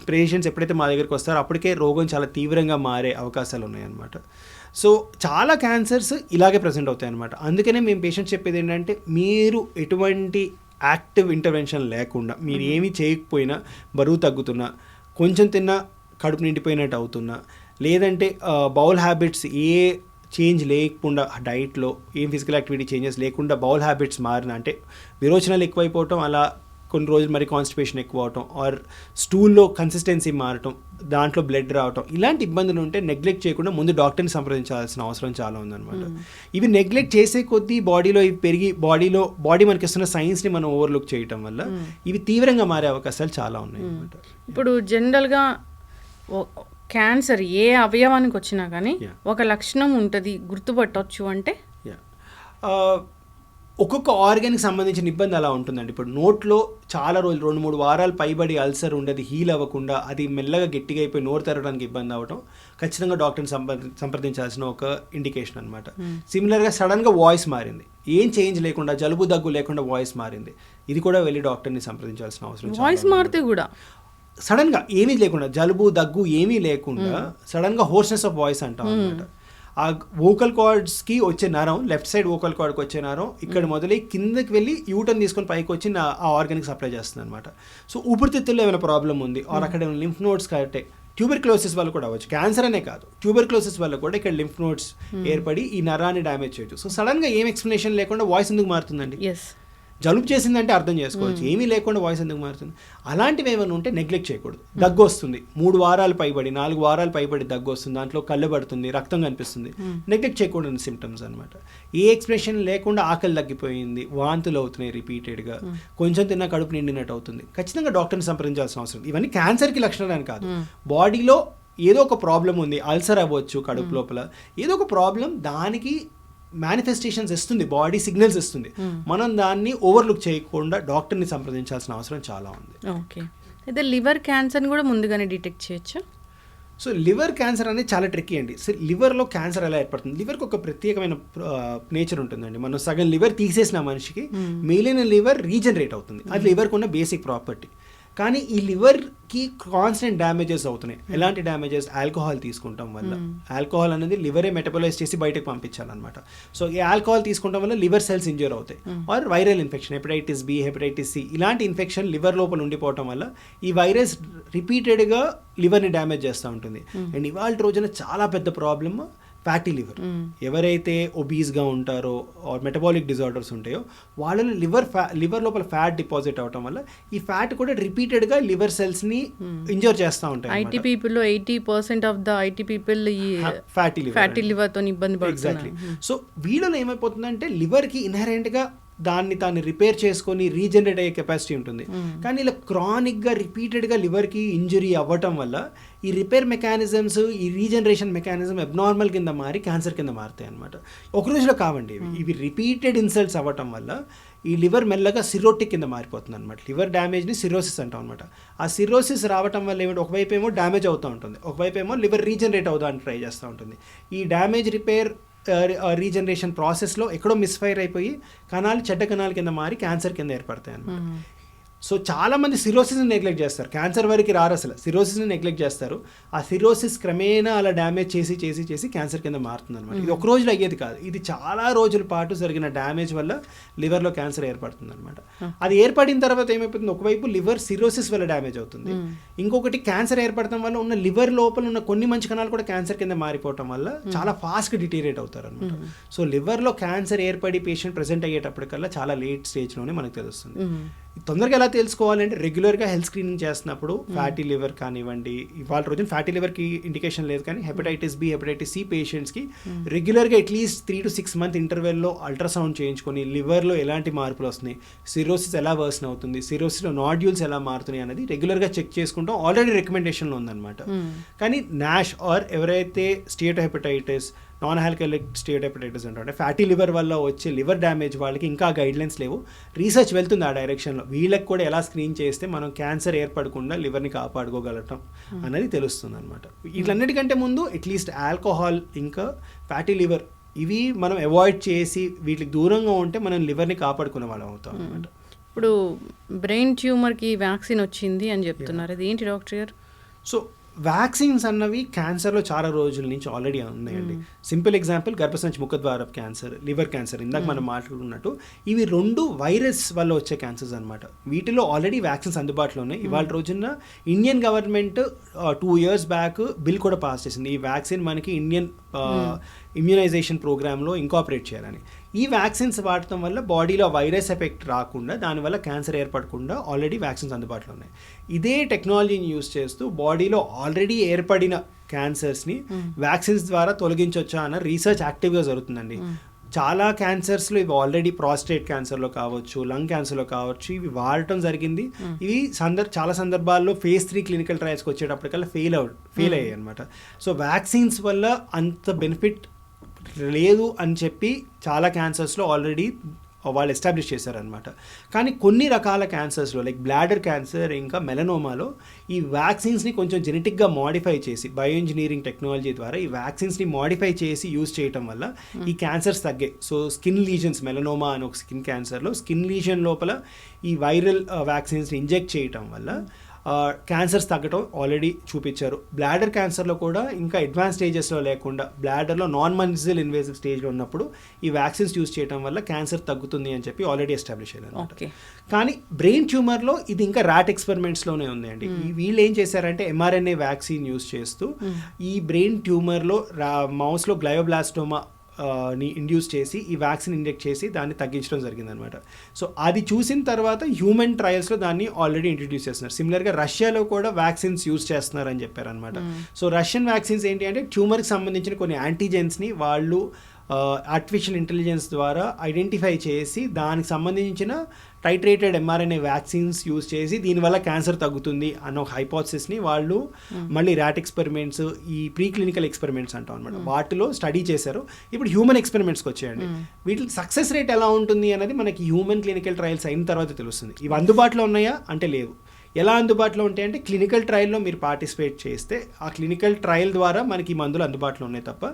పేషెంట్స్ ఎప్పుడైతే మా దగ్గరికి వస్తారో అప్పటికే రోగం చాలా తీవ్రంగా మారే అవకాశాలు ఉన్నాయన్నమాట. సో చాలా క్యాన్సర్స్ ఇలాగే ప్రజెంట్ అవుతాయి అన్నమాట. అందుకనే మేము పేషెంట్స్ చెప్పేది ఏంటంటే, మీరు ఎటువంటి యాక్టివ్ ఇంటర్వెన్షన్ లేకుండా, మీరు ఏమీ చేయకపోయినా బరువు తగ్గుతున్నా, కొంచెం తిన్నా కడుపు నిండిపోయినట్టు అవుతున్నా, లేదంటే బౌల్ హ్యాబిట్స్ ఏ చేంజ్ లేకుండా, డైట్లో ఏం ఫిజికల్ యాక్టివిటీ చేంజెస్ లేకుండా బౌల్ హ్యాబిట్స్ మారిన, అంటే విరోచనాలు ఎక్కువైపోవటం, అలా కొన్ని రోజులు మరి కాన్స్టిపేషన్ ఎక్కువ అవటం, ఆర్ స్టూల్లో కన్సిస్టెన్సీ మారటం, దాంట్లో బ్లడ్ రావటం, ఇలాంటి ఇబ్బందులు ఉంటే నెగ్లెక్ట్ చేయకుండా ముందు డాక్టర్ని సంప్రదించాల్సిన అవసరం చాలా ఉందన్నమాట. ఇవి నెగ్లెక్ట్ చేసే కొద్దీ బాడీలో ఇవి పెరిగి బాడీ మనకి ఇస్తున్న సైన్స్ని మనం ఓవర్లుక్ చేయటం వల్ల ఇవి తీవ్రంగా మారే అవకాశాలు చాలా ఉన్నాయి అన్నమాట. ఇప్పుడు జనరల్గా క్యాన్సర్ ఏ అవయవానికి వచ్చినా కానీ ఒక లక్షణం ఉంటుంది, గుర్తుపట్టవచ్చు అంటే ఒక్కొక్క ఆర్గాన్కి సంబంధించిన ఇబ్బంది అలా ఉంటుందండి. ఇప్పుడు నోట్లో చాలా రోజులు 2-3 వారాలు పైబడి అల్సర్ ఉండదు, హీల్ అవ్వకుండా అది మెల్లగా గట్టిగా అయిపోయి నోరు తెరవడానికి ఇబ్బంది అవ్వటం ఖచ్చితంగా డాక్టర్ని సంప్రదించాల్సిన ఒక ఇండికేషన్ అనమాట. సిమిలర్గా సడన్గా వాయిస్ మారింది, ఏం చేంజ్ లేకుండా, జలుబు దగ్గు లేకుండా వాయిస్ మారింది, ఇది కూడా వెళ్ళి డాక్టర్ని సంప్రదించాల్సిన అవసరం. వాయిస్ మారితే కూడా సడన్గా ఏమీ లేకుండా, జలుబు దగ్గు ఏమీ లేకుండా సడన్గా హోర్స్నెస్ ఆఫ్ వాయిస్ అంటాం అనమాట. ఆ వోకల్ కార్డ్స్కి వచ్చే నరం, లెఫ్ట్ సైడ్ వోకల్ కార్డ్కి వచ్చే నరం ఇక్కడ మొదలై కిందకి వెళ్ళి యూటర్న్ తీసుకొని పైకి వచ్చి ఆ ఆర్గానికి సప్లై చేస్తుంది అనమాట. సో ఊపిరితిత్తుల్లో ఏమైనా ప్రాబ్లం ఉంది, ఆర్ అక్కడ ఏమైనా లింఫ్ నోడ్స్ కట్టే, ట్యూబర్క్లోసిస్ వల్ల కూడా అవ్వచ్చు, క్యాన్సర్ అనే కాదు, ట్యూబర్క్లోసిస్ వల్ల కూడా ఇక్కడ లింఫ్ నోడ్స్ ఏర్పడి ఈ నరాన్ని డ్యామేజ్ చేయొచ్చు. సో సడన్గా ఏం ఎక్స్ప్లెనేషన్ లేకుండా వాయిస్ ఎందుకు మారుతుందండి? జలుబు చేసిందంటే అర్థం చేసుకోవచ్చు, ఏమీ లేకుండా వాయిస్ ఎందుకు మారుతుంది. అలాంటివి ఏమైనా ఉంటే నెగ్లెక్ట్ చేయకూడదు. దగ్గు వస్తుంది, 3 వారాలు పైబడి 4 వారాలు పైబడి దగ్గు వస్తుంది, దాంట్లో కళ్ళు పడుతుంది, రక్తం కనిపిస్తుంది, నెగ్లెక్ట్ చేయకూడదు సిమ్టమ్స్ అనమాట. ఏ ఎక్స్ప్రెషన్ లేకుండా ఆకలి తగ్గిపోయింది, వాంతులు అవుతున్నాయి రిపీటెడ్గా, కొంచెం తిన్న కడుపు నిండినట్టు అవుతుంది, ఖచ్చితంగా డాక్టర్ని సంప్రదించాల్సిన అవసరం. ఇవన్నీ క్యాన్సర్కి లక్షణాలు కాదు, బాడీలో ఏదో ఒక ప్రాబ్లం ఉంది, అల్సర్ అవ్వచ్చు కడుపు లోపల, ఏదో ఒక ప్రాబ్లం, దానికి మేనిఫెస్టేషన్స్ ఇస్తుంది, బాడీ సిగ్నల్స్ ఇస్తుంది. మనం దాన్ని ఓవర్లుక్ చేయకుండా డాక్టర్ని సంప్రదించాల్సిన అవసరం చాలా ఉంది. ఓకే, అయితే లివర్ క్యాన్సర్ని కూడా ముందుగానే డిటెక్ట్ చేయొచ్చు. సో లివర్ క్యాన్సర్ అనేది చాలా ట్రిక్కీ అండి. సో లివర్లో క్యాన్సర్ ఎలా ఏర్పడుతుంది? లివర్కి ఒక ప్రత్యేకమైన నేచర్ ఉంటుందండి. మనం సగం లివర్ తీసేసిన మనిషికి మిగిలిన లివర్ రీజనరేట్ అవుతుంది, అది లివర్కి ఉన్న బేసిక్ ప్రాపర్టీ. కానీ ఈ లివర్కి కాన్స్టెంట్ డ్యామేజెస్ అవుతున్నాయి. ఎలాంటి డ్యామేజెస్? ఆల్కహాల్ తీసుకుంటాం వల్ల. ఆల్కహాల్ అనేది లివరే మెటబలైజ్ చేసి బయటకు పంపించాలన్నమాట. సో ఈ ఆల్కహాల్ తీసుకుంటాం వల్ల లివర్ సెల్స్ ఇంజ్యూర్ అవుతాయి. Or viral infection, hepatitis B, hepatitis C, ఇలాంటి ఇన్ఫెక్షన్ లివర్ లోపల ఉండిపోవటం వల్ల ఈ వైరస్ రిపీటెడ్గా లివర్ని డ్యామేజ్ చేస్తూ ఉంటుంది. అండ్ ఇవాళ రోజున చాలా పెద్ద ప్రాబ్లమ్ ఫ్యాటీ లివర్. ఎవరైతే ఒబీస్గా ఉంటారో ఆర్ మెటబాలిక్ డిజార్డర్స్ ఉంటాయో వాళ్ళలో లివర్ లోపల ఫ్యాట్ డిపాజిట్ అవటం వల్ల ఈ ఫ్యాట్ కూడా రిపీటెడ్గా లివర్ సెల్స్ని ఇంజూర్ చేస్తూ ఉంటాయి. ఐటీ పీపుల్లో 80% ఆఫ్ ద ఐటీ పీపుల్ ఈ ఫ్యాటీ లివర్తో ఇబ్బంది పడుతున్నారు. ఎగ్జాక్ట్లీ. సో వీళ్ళలో ఏమైపోతుందంటే లివర్కి ఇన్హెరెంట్గా దాన్ని రిపేర్ చేసుకొని రీజనరేట్ అయ్యే కెపాసిటీ ఉంటుంది. కానీ ఇలా క్రానిక్గా రిపీటెడ్గా లివర్కి ఇంజురీ అవ్వటం వల్ల ఈ రిపేర్ మెకానిజమ్స్, ఈ రీజనరేషన్ మెకానిజం అబ్నార్మల్ కింద మారి క్యాన్సర్ కింద మారుతాయి అనమాట. ఒక రోజులో కావండి ఇవి రిపీటెడ్ ఇన్సల్ట్స్ అవ్వటం వల్ల ఈ లివర్ మెల్లగా సిరోటిక్ కింద మారిపోతుంది అనమాట. లివర్ డ్యామేజ్ని సిరోసిస్ అంటాం అనమాట. ఆ సిరోసిస్ రావటం వల్ల ఏమిటి, ఒకవైపు ఏమో డ్యామేజ్ అవుతూ ఉంటుంది, ఒకవైపు ఏమో లివర్ రీజనరేట్ అవుదానికి ట్రై చేస్తూ ఉంటుంది. ఈ డ్యామేజ్ రిపేర్ రీజనరేషన్ ప్రాసెస్లో ఎక్కడో మిస్ఫైర్ అయిపోయి కణాలు చెడ్డ కణాల కింద మారి క్యాన్సర్ కింద ఏర్పడతాయి అన్నమాట. సో చాలామంది సిరోసిస్ని నెగ్లెక్ట్ చేస్తారు, క్యాన్సర్ వరకు రారు, అసలు సిరోసిస్ని నెగ్లెక్ట్ చేస్తారు. ఆ సిరోసిస్ క్రమేణా అలా డ్యామేజ్ చేసి క్యాన్సర్ కింద మారుతుంది అనమాట. ఇది ఒక రోజులో అయ్యేది కాదు, ఇది చాలా రోజుల పాటు జరిగిన డ్యామేజ్ వల్ల లివర్లో క్యాన్సర్ ఏర్పడుతుంది అనమాట. అది ఏర్పడిన తర్వాత ఏమైపోతుంది, ఒకవైపు లివర్ సిరోసిస్ వల్ల డ్యామేజ్ అవుతుంది, ఇంకొకటి క్యాన్సర్ ఏర్పడటం వల్ల ఉన్న లివర్ లోపల ఉన్న కొన్ని మంచి కణాలు కూడా క్యాన్సర్ కింద మారిపోవటం వల్ల చాలా ఫాస్ట్గా డిటీరియేట్ అవుతారు అనమాట. సో లివర్లో క్యాన్సర్ ఏర్పడి పేషెంట్ ప్రెజెంట్ అయ్యేటప్పటికల్లా చాలా లేట్ స్టేజ్లోనే మనకు తెలుస్తుంది. తొందరగా ఎలా తెలుసుకోవాలంటే రెగ్యులర్గా హెల్త్ స్క్రీనింగ్ చేస్తున్నప్పుడు ఫ్యాటీ లివర్ కానివ్వండి, ఇవాళ రోజున ఫ్యాటీ లివర్కి ఇండికేషన్ లేదు కానీ హెపటైటిస్ బి, హెపటైటిస్ సి పేషెంట్స్కి రెగ్యులర్గా అట్లీస్ట్ 3 to 6 month ఇంటర్వెల్లో అల్ట్రాసౌండ్ చేయించుకొని లివర్లో ఎలాంటి మార్పులు వస్తున్నాయి, సిరోసిస్ ఎలా వర్సన్ అవుతుంది, సిరోసిస్లో నాడ్యూల్స్ ఎలా మారుతున్నాయి అనేది రెగ్యులర్గా చెక్ చేసుకుంటాం. ఆల్రెడీ రికమెండేషన్లో ఉందన్నమాట. కానీ నాష్ ఆర్ ఎవరైతే steato hepatitis, non alcoholic steato hepatitis అంటే ఫ్యాటీ లివర్ వల్ల వచ్చే లివర్ డ్యామేజ్ వాళ్ళకి ఇంకా గైడ్లైన్స్ లేవు, రీసెర్చ్ వెళ్తుంది ఆ డైరెక్షన్లో. వీళ్ళకి కూడా ఎలా స్క్రీన్ చేస్తే మనం క్యాన్సర్ ఏర్పడకుండా లివర్ని కాపాడుకోగలటం అనేది తెలుస్తుంది అనమాట. వీటన్నిటికంటే ముందు అట్లీస్ట్ ఆల్కహాల్ ఇంకా ఫ్యాటీ లివర్ ఇవి మనం అవాయిడ్ చేసి వీటికి దూరంగా ఉంటే మనం లివర్ని కాపాడుకునే వాళ్ళం అవుతాం అనమాట. ఇప్పుడు బ్రెయిన్ ట్యూమర్కి వ్యాక్సిన్ వచ్చింది అని చెప్తున్నారు, అది ఏంటి డాక్టర్ గారు? సో వ్యాక్సిన్స్ అన్నవి క్యాన్సర్లో చాలా రోజుల నుంచి ఆల్రెడీ ఉన్నాయండి. సింపుల్ ఎగ్జాంపుల్ గర్భసంచి ముఖద్వారపు క్యాన్సర్, లివర్ క్యాన్సర్ ఇందాక మనం మాట్లాడుకున్నట్టు ఇవి 2 వైరస్ వల్ల వచ్చే క్యాన్సర్స్ అనమాట. వీటిలో ఆల్రెడీ వ్యాక్సిన్స్ అందుబాటులో ఉన్నాయి. ఇవాళ రోజున Indian government 2 years back bill కూడా పాస్ చేసింది, ఈ వ్యాక్సిన్ మనకి ఇండియన్ ఇమ్యూనైజేషన్ ప్రోగ్రాంలో ఇంకాపరేట్ చేయాలని. ఈ వ్యాక్సిన్స్ వాడటం వల్ల బాడీలో వైరస్ ఎఫెక్ట్ రాకుండా, దానివల్ల క్యాన్సర్ ఏర్పడకుండా ఆల్రెడీ వ్యాక్సిన్స్ అందుబాటులో ఉన్నాయి. ఇదే టెక్నాలజీని యూస్ చేస్తూ బాడీలో ఆల్రెడీ ఏర్పడిన క్యాన్సర్స్ని వ్యాక్సిన్స్ ద్వారా తొలగించవచ్చా అన్న రీసెర్చ్ యాక్టివ్గా జరుగుతుందండి. చాలా క్యాన్సర్స్లో ఇవి ఆల్రెడీ ప్రాస్టేట్ క్యాన్సర్లో కావచ్చు, లంగ్ క్యాన్సర్లో కావచ్చు ఇవి వాడటం జరిగింది. ఇవి చాలా సందర్భాల్లో phase 3 క్లినికల్ ట్రయల్స్కి వచ్చేటప్పటికల్లా ఫెయిల్ అయ్యాయి అనమాట. సో వ్యాక్సిన్స్ వల్ల అంత బెనిఫిట్ లేదు అని చెప్పి చాలా క్యాన్సర్స్లో ఆల్రెడీ వాళ్ళు ఎస్టాబ్లిష్ చేశారనమాట. కానీ కొన్ని రకాల క్యాన్సర్స్లో లైక్ బ్లాడర్ క్యాన్సర్ ఇంకా మెలనోమాలో ఈ వ్యాక్సిన్స్ని కొంచెం జెనెటిక్గా మాడిఫై చేసి బయో ఇంజనీరింగ్ టెక్నాలజీ ద్వారా ఈ వ్యాక్సిన్స్ని మాడిఫై చేసి యూజ్ చేయటం వల్ల ఈ క్యాన్సర్స్ తగ్గాయి. సో స్కిన్ లీజన్స్, మెలనోమా అని ఒక స్కిన్ క్యాన్సర్లో స్కిన్ లీజన్ లోపల ఈ వైరల్ వ్యాక్సిన్స్ని ఇంజెక్ట్ చేయటం వల్ల క్యాన్సర్స్ తగ్గటం ఆల్రెడీ చూపించారు. బ్లాడర్ క్యాన్సర్లో కూడా ఇంకా అడ్వాన్స్ స్టేజెస్లో లేకుండా బ్లాడర్లో నాన్ మజిల్ ఇన్వేసివ్ స్టేజ్లో ఉన్నప్పుడు ఈ వ్యాక్సిన్స్ యూజ్ చేయడం వల్ల క్యాన్సర్ తగ్గుతుంది అని చెప్పి ఆల్రెడీ ఎస్టాబ్లిష్ అయ్యారు అనమాట. కానీ బ్రెయిన్ ట్యూమర్లో ఇది ఇంకా ర్యాట్ ఎక్స్పెరిమెంట్స్లోనే ఉందండి. వీళ్ళు ఏం చేశారంటే mRNA వ్యాక్సిన్ యూజ్ చేస్తూ ఈ బ్రెయిన్ ట్యూమర్లో మౌస్లో గ్లయోబ్లాస్టోమా ని ఇండ్యూస్ చేసి ఈ వ్యాక్సిన్ ఇంజెక్ట్ చేసి దాన్ని తగ్గించడం జరిగిందనమాట. సో అది చూసిన తర్వాత హ్యూమన్ ట్రయల్స్లో దాన్ని ఆల్రెడీ ఇంట్రడ్యూస్ చేస్తున్నారు. సిమిలర్గా రష్యాలో కూడా వ్యాక్సిన్స్ యూజ్ చేస్తున్నారని చెప్పారనమాట. సో రష్యన్ వ్యాక్సిన్స్ ఏంటి అంటే ట్యూమర్కి సంబంధించిన కొన్ని యాంటీజెన్స్ని వాళ్ళు ఆర్టిఫిషియల్ ఇంటెలిజెన్స్ ద్వారా ఐడెంటిఫై చేసి దానికి సంబంధించిన టైట్రేటెడ్ mRNA వ్యాక్సిన్స్ యూజ్ చేసి దీనివల్ల క్యాన్సర్ తగ్గుతుంది అన్న ఒక హైపోథసిస్ని వాళ్ళు మళ్ళీ ర్యాట్ ఎక్స్పెరిమెంట్స్, ఈ ప్రీ క్లినికల్ ఎక్స్పెరిమెంట్స్ అంటాం అనమాట, వాటిలో స్టడీ చేశారు. ఇప్పుడు హ్యూమన్ ఎక్స్పెరిమెంట్స్కి వచ్చాయండి. వీటి సక్సెస్ రేట్ ఎలా ఉంటుంది అనేది మనకి హ్యూమన్ క్లినికల్ ట్రయల్స్ అయిన తర్వాత తెలుస్తుంది. ఇవి అందుబాటులో ఉన్నాయా అంటే లేవు. ఎలా అందుబాటులో ఉంటాయంటే క్లినికల్ ట్రయల్లో మీరు పార్టిసిపేట్ చేస్తే ఆ క్లినికల్ ట్రయల్ ద్వారా మనకి ఈ మందులు అందుబాటులో ఉన్నాయి తప్ప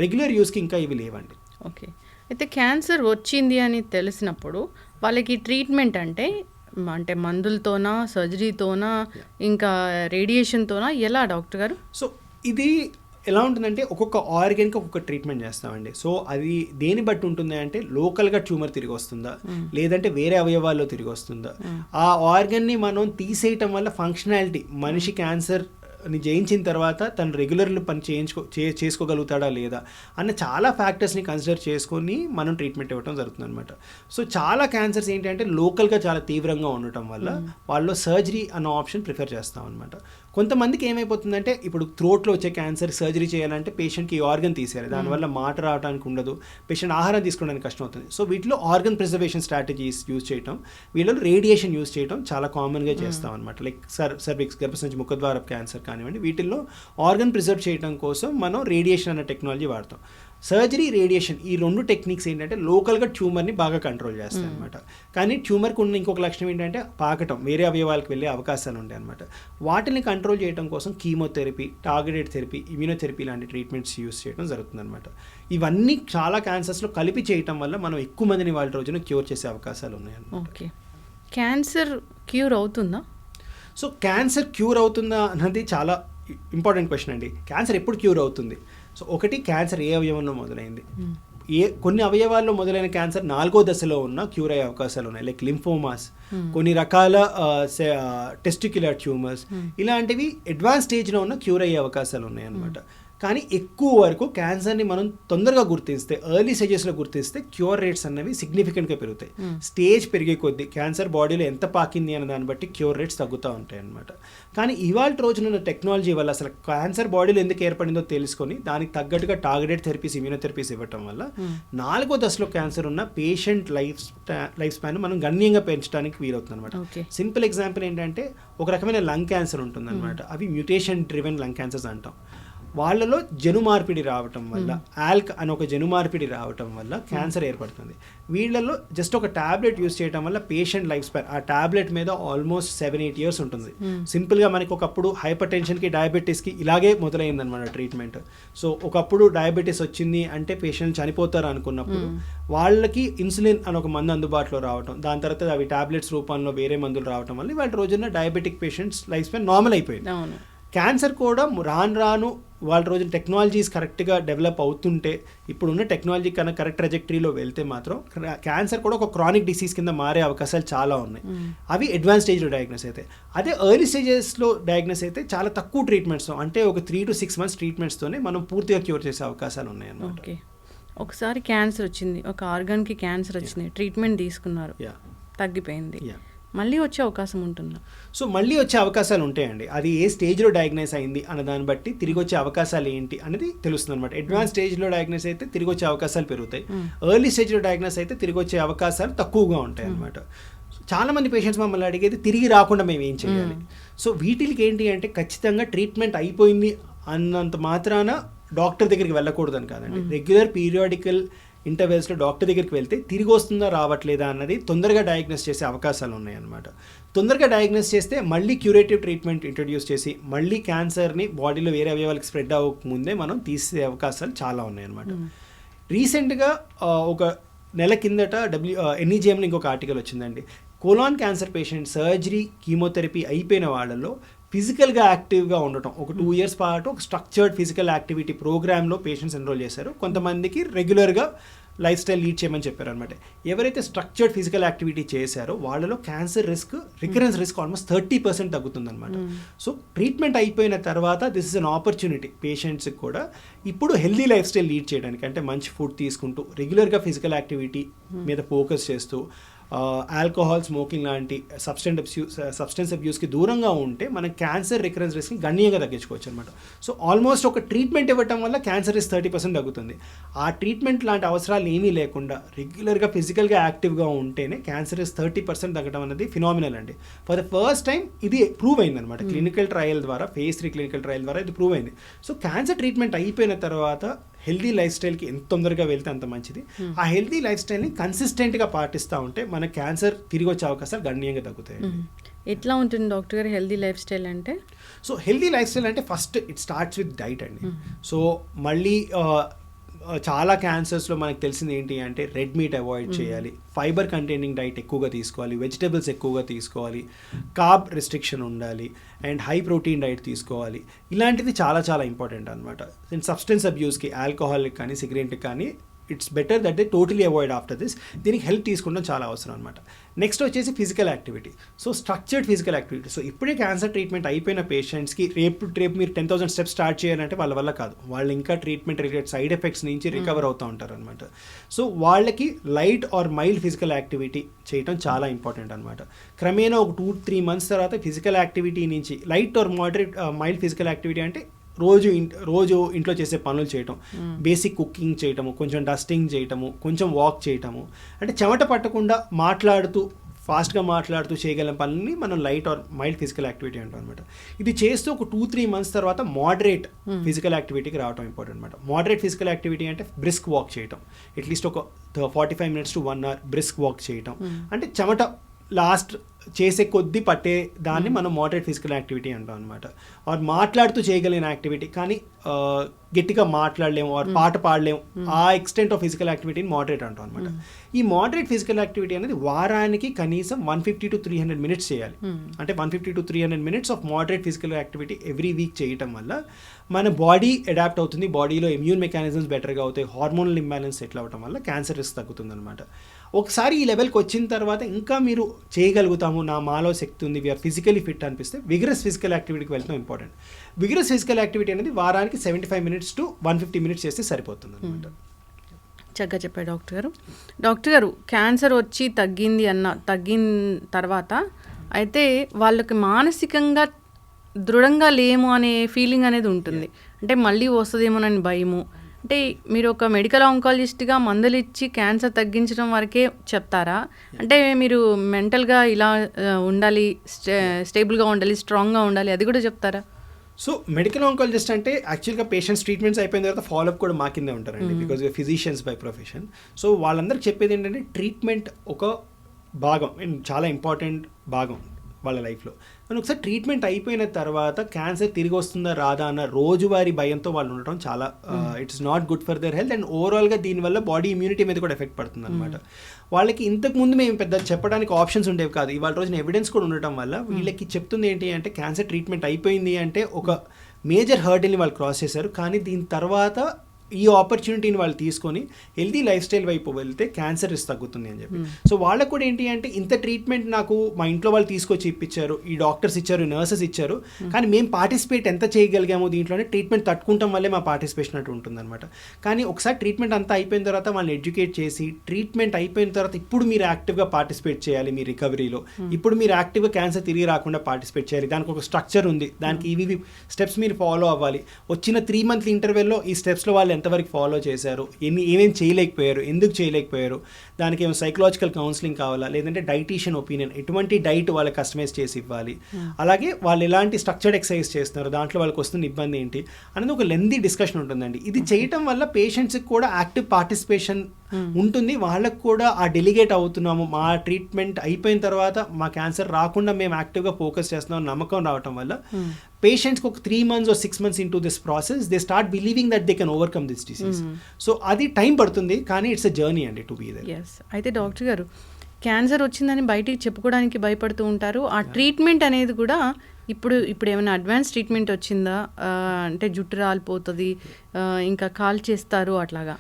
రెగ్యులర్ యూస్కి ఇంకా ఇవి లేవండి. ఓకే, అయితే క్యాన్సర్ వచ్చింది అని తెలిసినప్పుడు వాళ్ళకి ట్రీట్మెంట్ అంటే మందులతోనా, సర్జరీతోనా, ఇంకా రేడియేషన్తోనా, ఎలా డాక్టర్ గారు? సో ఇది ఎలా ఉంటుందంటే ఒక్కొక్క ఆర్గన్కి ఒక్కొక్క ట్రీట్మెంట్ చేస్తామండి. సో అది దేని బట్టి ఉంటుంది అంటే లోకల్గా ట్యూమర్ తిరిగి వస్తుందా, లేదంటే వేరే అవయవాల్లో తిరిగి వస్తుందా, ఆ ఆర్గన్ని మనం తీసేయటం వల్ల ఫంక్షనాలిటీ, మనిషి క్యాన్సర్ని జయించిన తర్వాత తను రెగ్యులర్ పని చేసుకోగలుగుతాడా లేదా అన్న చాలా ఫ్యాక్టర్స్ని కన్సిడర్ చేసుకొని మనం ట్రీట్మెంట్ ఇవ్వడం జరుగుతుంది అనమాట. సో చాలా క్యాన్సర్స్ ఏంటంటే లోకల్గా చాలా తీవ్రంగా ఉండటం వల్ల వాళ్ళు సర్జరీ అన్న ఆప్షన్ ప్రిఫర్ చేస్తాం అనమాట. కొంతమందికి ఏమైపోతుందంటే ఇప్పుడు థ్రోట్లో వచ్చే క్యాన్సర్ సర్జరీ చేయాలంటే పేషెంట్కి ఈ ఆర్గన్ తీసేయాలి, దానివల్ల మాట రావడానికి ఉండదు, పేషెంట్ ఆహారం తీసుకోవడానికి కష్టం అవుతుంది. సో వీటిలో ఆర్గన్ ప్రిజర్వేషన్ స్ట్రాటజీస్ యూజ్ చేయటం, వీళ్ళలో రేడియేషన్ యూజ్ చేయడం చాలా కామన్గా చేస్తాం అనమాట. లైక్ సర్విక్స్, గర్భసంచి ముఖద్వారపు క్యాన్సర్ కానివ్వండి, వీటిల్లో ఆర్గన్ ప్రిజర్వ్ చేయడం కోసం మనం రేడియేషన్ అనే టెక్నాలజీ వాడతాం. సర్జరీ, రేడియేషన్ ఈ రెండు టెక్నిక్స్ ఏంటంటే లోకల్గా ట్యూమర్ని బాగా కంట్రోల్ చేస్తాయి అనమాట. కానీ ట్యూమర్కి ఉన్న ఇంకొక లక్షణం ఏంటంటే పాకటం, వేరే అవయవాలకు వెళ్ళే అవకాశాలు ఉంటాయి అనమాట. వాటిని కంట్రోల్ చేయడం కోసం కీమోథెరపీ, టార్గెటెడ్ థెరపీ, ఇమ్యూనోథెరపీ లాంటి ట్రీట్మెంట్స్ యూస్ చేయడం జరుగుతుంది అనమాట. ఇవన్నీ చాలా క్యాన్సర్స్లో కలిపి చేయటం వల్ల మనం ఎక్కువ మందిని వాళ్ళ రోజున క్యూర్ చేసే అవకాశాలు ఉన్నాయన్నమాట. ఓకే, క్యాన్సర్ క్యూర్ అవుతుందా? సో క్యాన్సర్ క్యూర్ అవుతుందా అన్నది చాలా ఇంపార్టెంట్ క్వశ్చన్ అండి. క్యాన్సర్ ఎప్పుడు క్యూర్ అవుతుంది? సో ఒకటి, క్యాన్సర్ ఏ అవయవంలో మొదలైంది. కొన్ని అవయవాల్లో మొదలైన క్యాన్సర్ 4వ దశలో ఉన్న క్యూర్ అయ్యే అవకాశాలు ఉన్నాయి. లైక్ లింఫోమాస్, కొన్ని రకాల టెస్టిక్యులర్ ట్యూమర్స్, ఇలాంటివి అడ్వాన్స్ స్టేజ్లో ఉన్న క్యూర్ అయ్యే అవకాశాలు ఉన్నాయి అన్నమాట. కానీ ఎక్కువ వరకు క్యాన్సర్ని మనం తొందరగా గుర్తిస్తే, ఎర్లీ స్టేజెస్లో గుర్తిస్తే క్యూర్ రేట్స్ అన్నవి సిగ్నిఫికెంట్గా పెరుగుతాయి. స్టేజ్ పెరిగే కొద్దీ క్యాన్సర్ బాడీలో ఎంత పాకింది అనే దాన్ని బట్టి క్యూర్ రేట్స్ తగ్గుతూ ఉంటాయి అన్నమాట. కానీ ఇవాళ రోజున టెక్నాలజీ వల్ల అసలు క్యాన్సర్ బాడీలో ఎందుకు ఏర్పడిందో తెలుసుకొని దానికి తగ్గట్టుగా టార్గెటెడ్ థెరపీస్, ఇమ్యూనోథెరపీస్ ఇవ్వటం వల్ల 4వ దశలో క్యాన్సర్ ఉన్న పేషెంట్ లైఫ్ స్పాన్ మనం గణనీయంగా పెంచడానికి వీలవుతుంది అనమాట. సింపుల్ ఎగ్జాంపుల్ ఏంటంటే ఒక రకమైన లంగ్ క్యాన్సర్ ఉంటుంది అనమాట. అవి మ్యూటేషన్ డ్రివెన్ లంగ్ క్యాన్సర్స్ అంటాం. వాళ్ళలో జను మార్పిడి రావటం వల్ల, ఆల్క్ అని ఒక జను మార్పిడి రావటం వల్ల క్యాన్సర్ ఏర్పడుతుంది. వీళ్ళలో జస్ట్ ఒక ట్యాబ్లెట్ యూస్ చేయడం వల్ల పేషెంట్ లైఫ్ స్పాన్ ఆ ట్యాబ్లెట్ మీద ఆల్మోస్ట్ 7-8 years ఉంటుంది. సింపుల్గా మనకి ఒకప్పుడు హైపర్ టెన్షన్కి, డయాబెటీస్కి ఇలాగే మొదలైందనమాట ట్రీట్మెంట్. సో ఒకప్పుడు డయాబెటీస్ వచ్చింది అంటే పేషెంట్ చనిపోతారు అనుకున్నప్పుడు వాళ్ళకి ఇన్సులిన్ అని ఒక మందు అందుబాటులో రావటం, దాని తర్వాత అవి ట్యాబ్లెట్స్ రూపంలో వేరే మందులు రావటం వల్ల వాళ్ళ రోజున diabetic patients life span normal అయిపోయింది. క్యాన్సర్ కూడా రాను వాళ్ళ రోజున టెక్నాలజీస్ కరెక్ట్గా డెవలప్ అవుతుంటే, ఇప్పుడున్న టెక్నాలజీ కన్నా కరెక్ట్ ట్రెజెక్టరీలో వెళ్తే మాత్రం క్యాన్సర్ కూడా ఒక క్రానిక్ డిసీజ్ కింద మారే అవకాశాలు చాలా ఉన్నాయి. అవి అడ్వాన్స్ స్టేజ్లో డయాగ్నోస్ అయితే. అదే ఎర్లీ స్టేజెస్లో డయాగ్నోస్ అయితే చాలా తక్కువ ట్రీట్మెంట్స్తో, అంటే ఒక 3 to 6 months ట్రీట్మెంట్స్తోనే మనం పూర్తిగా క్యూర్ చేసే అవకాశాలు ఉన్నాయి అన్నమాట. ఓకే, ఒకసారి క్యాన్సర్ వచ్చింది, ఒక ఆర్గాన్కి క్యాన్సర్ వచ్చింది, ట్రీట్మెంట్ తీసుకున్నారు, తగ్గిపోయింది, మళ్ళీ వచ్చే అవకాశం ఉంటుందా? సో మళ్ళీ వచ్చే అవకాశాలు ఉంటాయండి. అది ఏ స్టేజ్లో డయాగ్నైజ్ అయింది అన్న దాన్ని బట్టి తిరిగి వచ్చే అవకాశాలు ఏంటి అనేది తెలుస్తుంది అనమాట. అడ్వాన్స్ స్టేజ్లో డయాగ్నైజ్ అయితే తిరిగి వచ్చే అవకాశాలు పెరుగుతాయి. ఎర్లీ స్టేజ్లో డయాగ్నైజ్ అయితే తిరిగి వచ్చే అవకాశాలు తక్కువగా ఉంటాయి అనమాట. చాలా మంది పేషెంట్స్ మమ్మల్ని అడిగేది తిరిగి రాకుండా మేము ఏం చేయాలి. సో వీటికి ఏంటి అంటే ఖచ్చితంగా ట్రీట్మెంట్ అయిపోయింది అన్నంత మాత్రాన డాక్టర్ దగ్గరికి వెళ్ళకూడదని కాదండి. రెగ్యులర్ పీరియాడికల్ ఇంటర్వెల్స్లో డాక్టర్ దగ్గరికి వెళ్తే తిరిగి వస్తుందా రావట్లేదా అన్నది తొందరగా డయాగ్నోస్ చేసే అవకాశాలు ఉన్నాయన్నమాట. తొందరగా డయాగ్నోస్ చేస్తే మళ్ళీ క్యూరేటివ్ ట్రీట్మెంట్ ఇంట్రడ్యూస్ చేసి మళ్ళీ క్యాన్సర్ని బాడీలో వేరే అవయవాలకు స్ప్రెడ్ అవ్వకముందే మనం తీసే అవకాశాలు చాలా ఉన్నాయన్నమాట. రీసెంట్గా ఒక నెల కిందట NEJMలో ఇంకొక ఆర్టికల్ వచ్చిందండి. Colon cancer patient surgery, chemotherapy అయిపోయిన వాళ్ళలో ఫిజికల్గా యాక్టివ్గా ఉండటం, ఒక 2 years పాటు ఒక స్ట్రక్చర్డ్ ఫిజికల్ యాక్టివిటీ ప్రోగ్రామ్లో పేషెంట్స్ ఎన్రోల్ చేశారు. కొంతమందికి రెగ్యులర్గా లైఫ్ స్టైల్ లీడ్ చేయమని చెప్పారు అనమాట. ఎవరైతే స్ట్రక్చర్డ్ ఫిజికల్ యాక్టివిటీ చేశారో వాళ్ళలో క్యాన్సర్ రికరెన్స్ రిస్క్ ఆల్మోస్ట్ 30% తగ్గుతుందన్నమాట. సో ట్రీట్మెంట్ అయిపోయిన తర్వాత దిస్ ఇస్ అన్ ఆపర్చునిటీ పేషెంట్స్కి కూడా ఇప్పుడు హెల్దీ లైఫ్ స్టైల్ లీడ్ చేయడానికి, అంటే మంచి ఫుడ్ తీసుకుంటూ రెగ్యులర్గా ఫిజికల్ యాక్టివిటీ మీద ఫోకస్ చేస్తూ ఆల్కహాల్, స్మోకింగ్ లాంటి సబ్స్టెన్స్ అబ్యూస్కి దూరంగా ఉంటే మనం క్యాన్సర్ రికరెన్స్ రిస్క్ని గణనీయంగా తగ్గించుకోవచ్చు అనమాట. సో ఆల్మోస్ట్ ఒక ట్రీట్మెంట్ ఇవ్వటం వల్ల క్యాన్సర్ రిస్క్ 30% తగ్గుతుంది. ఆ ట్రీట్మెంట్ లాంటి అవసరాలు ఏమీ లేకుండా రెగ్యులర్గా ఫిజికల్గా యాక్టివ్గా ఉంటేనే క్యాన్సర్ రిస్క్ 30% తగ్గడం అనేది ఫినామినల్ అండి. ఫర్ ద ఫస్ట్ టైం ఇది ప్రూవ్ అయింది అనమాట క్లినికల్ ట్రయల్ ద్వారా, phase 3 క్లినికల్ ట్రయల్ ద్వారా ఇది ప్రూవ్ అయింది. సో క్యాన్సర్ ట్రీట్మెంట్ అయిపోయిన తర్వాత హెల్దీ లైఫ్ స్టైల్కి ఎంత తొందరగా వెళ్తే అంత మంచిది. ఆ హెల్దీ లైఫ్ స్టైల్ని కన్సిస్టెంట్గా పాటిస్తూ ఉంటే మన క్యాన్సర్ తిరిగి వచ్చే అవకాశాలు గణనీయంగా తగ్గుతాయి. ఎట్లా ఉంటుంది డాక్టర్ గారు హెల్దీ లైఫ్ స్టైల్ అంటే? సో హెల్దీ లైఫ్ స్టైల్ అంటే first it starts with diet అండి. సో మళ్ళీ చాలా క్యాన్సర్స్లో మనకు తెలిసింది ఏంటి అంటే రెడ్ మీట్ అవాయిడ్ చేయాలి, ఫైబర్ కంటైనింగ్ డైట్ ఎక్కువగా తీసుకోవాలి, వెజిటేబుల్స్ ఎక్కువగా తీసుకోవాలి, కార్బ్ రెస్ట్రిక్షన్ ఉండాలి, అండ్ హై ప్రోటీన్ డైట్ తీసుకోవాలి. ఇలాంటిది చాలా చాలా ఇంపార్టెంట్ అనమాట. సబ్స్టెన్స్ అబ్యూస్కి, ఆల్కహాల్కి కానీ సిగరెట్కి కానీ it's better that they totally avoid after this. దీనికి హెల్ప్ తీసుకోవడం చాలా అవసరం అనమాట. నెక్స్ట్ వచ్చేసి physical activity. So structured physical activity. So ఇప్పుడే క్యాన్సర్ ట్రీట్మెంట్ అయిపోయిన పేషెంట్స్కి రేపు మీరు 10,000 స్టెప్స్ స్టార్ట్ చేయాలంటే వాళ్ళ వల్ల కాదు. వాళ్ళు ఇంకా ట్రీట్మెంట్ రిలేటెడ్ సైడ్ ఎఫెక్ట్స్ నుంచి రికవర్ అవుతూ ఉంటారు అనమాట. సో వాళ్ళకి light or mild physical activity చేయడం చాలా ఇంపార్టెంట్ అనమాట. క్రమేణా ఒక 2-3 మంత్స్ తర్వాత ఫిజికల్ యాక్టివిటీ నుంచి light or moderate mild physical activity అంటే రోజు ఇంట్లో చేసే పనులు చేయటం, బేసిక్ కుకింగ్ చేయటము, కొంచెం డస్టింగ్ చేయటము, కొంచెం వాక్ చేయటము, అంటే చెమట పట్టకుండా ఫాస్ట్గా మాట్లాడుతూ చేయగలిగిన పనులని మనం light or mild physical activity అంటాం అనమాట. ఇది చేస్తూ ఒక 2-3 మంత్స్ తర్వాత మోడరేట్ ఫిజికల్ యాక్టివిటీకి రావడం ఇంపార్టెంట్ అనమాట. మోడరేట్ ఫిజికల్ యాక్టివిటీ అంటే బ్రిస్క్ వాక్ చేయటం, అట్లీస్ట్ ఒక 45 minutes to 1 hour brisk walk చేయటం, అంటే చెమట లాస్ట్ చేసే కొద్దీ పట్టే దాన్ని మనం మోడరేట్ ఫిజికల్ యాక్టివిటీ అంటాం అనమాట. ఆర్ మాట్లాడుతూ చేయగలిగిన యాక్టివిటీ, కానీ గట్టిగా మాట్లాడలేము ఆర్ పాట పాడలేము, ఆ ఎక్స్టెంట్ ఆఫ్ ఫిజికల్ యాక్టివిటీని మోడరేట్ అంటాం అనమాట. ఈ మోడరేట్ ఫిజికల్ యాక్టివిటీ అనేది వారానికి కనీసం 150 to 300 minutes చేయాలి. అంటే 150 to 300 minutes of moderate physical activity every week చేయటం వల్ల మన బాడీ అడాప్ట్ అవుతుంది, బాడీలో ఇమ్యూన్ మెకానిజమ్స్ బెటర్గా అవుతాయి, హార్మోనల్ ఇంబ్యాలెన్స్ సెటిల్ అవ్వడం వల్ల క్యాన్సర్ రిస్క్ తగ్గుతుంది అనమాట. ఒకసారి ఈ లెవెల్కి వచ్చిన తర్వాత ఇంకా మీరు చేయగలుగుతాము, మాలో శక్తి ఉంది, వీఆర్ ఫిజికలీ ఫిట్ అనిపిస్తే విగరస్ ఫిజికల్ యాక్టివిటీకి వెళ్తాం ఇంపార్టెంట్. విగరస్ ఫిజికల్ యాక్టివిటీ అనేది వారానికి 75 minutes to 150 minutes చేస్తే సరిపోతుంది అనమాట. చక్కగా చెప్పారు డాక్టర్ గారు. డాక్టర్ గారు, క్యాన్సర్ వచ్చి తగ్గిన తర్వాత అయితే వాళ్ళకి మానసికంగా దృఢంగా లేము అనే ఫీలింగ్ అనేది ఉంటుంది. అంటే మళ్ళీ వస్తుందేమోనని భయము. అంటే మీరు ఒక మెడికల్ ఆంకాలజిస్ట్గా మందులు ఇచ్చి క్యాన్సర్ తగ్గించడం వరకే చెప్తారా? అంటే మీరు మెంటల్గా ఇలా ఉండాలి, స్టేబుల్గా ఉండాలి, స్ట్రాంగ్గా ఉండాలి, అది కూడా చెప్తారా? సో మెడికల్ ఆంకాలజిస్ట్ అంటే యాక్చువల్గా పేషెంట్స్ ట్రీట్మెంట్స్ అయిపోయిన తర్వాత ఫాలోఅప్ కూడా మా కిందే ఉంటారండి, because physicians by profession. So వాళ్ళందరికీ చెప్పేది ఏంటంటే ట్రీట్మెంట్ ఒక భాగం, చాలా ఇంపార్టెంట్ భాగం వాళ్ళ లైఫ్లో. కానీ ఒకసారి ట్రీట్మెంట్ అయిపోయిన తర్వాత క్యాన్సర్ తిరిగి వస్తుందా రాదా అన్న రోజువారీ భయంతో వాళ్ళు ఉండటం చాలా it's not good for their health. And ఓవరాల్గా దీనివల్ల బాడీ ఇమ్యూనిటీ మీద కూడా ఎఫెక్ట్ పడుతుంది అనమాట. వాళ్ళకి ఇంతకుముందు మేము పెద్ద చెప్పడానికి ఆప్షన్స్ ఉండేవి కాదు. ఇవాళ రోజున ఎవిడెన్స్ కూడా ఉండటం వల్ల వీళ్ళకి చెప్తుంది ఏంటి అంటే క్యాన్సర్ ట్రీట్మెంట్ అయిపోయింది అంటే ఒక మేజర్ హర్డిల్ని వాళ్ళు క్రాస్ చేశారు. కానీ దీని తర్వాత ఈ ఆపర్చునిటీని వాళ్ళు తీసుకొని హెల్తీ లైఫ్ స్టైల్ వైపు వెళ్తే క్యాన్సర్ రిస్క్ తగ్గుతుంది అని చెప్పి. సో వాళ్ళకు కూడా ఏంటి అంటే ఇంత ట్రీట్మెంట్ నాకు మా ఇంట్లో వాళ్ళు తీసుకొచ్చి ఇప్పించారు, ఈ డాక్టర్స్ ఇచ్చారు, నర్సెస్ ఇచ్చారు, కానీ మేము పార్టిసిపేట్ ఎంత చేయగలిగామో దీంట్లోనే ట్రీట్మెంట్ తట్టుకుంటాం వల్లే మా పార్టిసిపేషన్ అటు ఉంటుందన్నమాట. కానీ ఒకసారి ట్రీట్మెంట్ అంతా అయిపోయిన తర్వాత వాళ్ళని ఎడ్యుకేట్ చేసి ట్రీట్మెంట్ అయిపోయిన తర్వాత ఇప్పుడు మీరు యాక్టివ్గా పార్టిసిపేట్ చేయాలి మీ రికవరీలో, ఇప్పుడు మీరు యాక్టివ్గా క్యాన్సర్ తిరిగి రాకుండా పార్టిసిపేట్ చేయాలి, దానికి ఒక స్ట్రక్చర్ ఉంది, దానికి ఇవి స్టెప్స్ మీరు ఫాలో అవ్వాలి. వచ్చిన 3 month ఇంటర్వెల్లో ఈ స్టెప్స్లో వాళ్ళు ఎంతవరకు ఫాలో చేశారు, ఏమేమి చేయలేకపోయారు, ఎందుకు చేయలేకపోయారు, దానికి ఏమైనా సైకలాజికల్ కౌన్సిలింగ్ కావాలా, లేదంటే డైటీషియన్ ఒపీనియన్, ఎటువంటి డైట్ వాళ్ళకి కస్టమైజ్ చేసి ఇవ్వాలి, అలాగే వాళ్ళు ఎలాంటి స్ట్రక్చర్డ్ ఎక్సర్సైజ్ చేస్తున్నారు, దాంట్లో వాళ్ళకి వస్తున్న ఇబ్బంది ఏంటి అనేది ఒక లెందీ డిస్కషన్ ఉంటుందండి. ఇది చేయటం వల్ల పేషెంట్స్కి కూడా యాక్టివ్ పార్టిసిపేషన్ ఉంటుంది, వాళ్ళకు కూడా ఆ డెలిగేట్ అవుతున్నాము, మా ట్రీట్మెంట్ అయిపోయిన తర్వాత మా క్యాన్సర్ రాకుండా మేము యాక్టివ్గా ఫోకస్ చేస్తున్నాం నమ్మకం రావటం వల్ల పేషెంట్స్కి ఒక 3 months or 6 months into this process they start believing that they can overcome this disease. So అది టైం పడుతుంది, కానీ ఇట్స్ అ జర్నీ అండి టు బీ దేర్. ఎస్. అయితే డాక్టర్ గారు, క్యాన్సర్ వచ్చిందని బయటికి చెప్పుకోవడానికి భయపడుతూ ఉంటారు. ఆ ట్రీట్మెంట్ అనేది కూడా ఇప్పుడు ఏమైనా అడ్వాన్స్ ట్రీట్మెంట్ వచ్చిందా? అంటే జుట్టు రాలిపోతుంది, ఇంకా కాల్ చేస్తారు అట్లాగా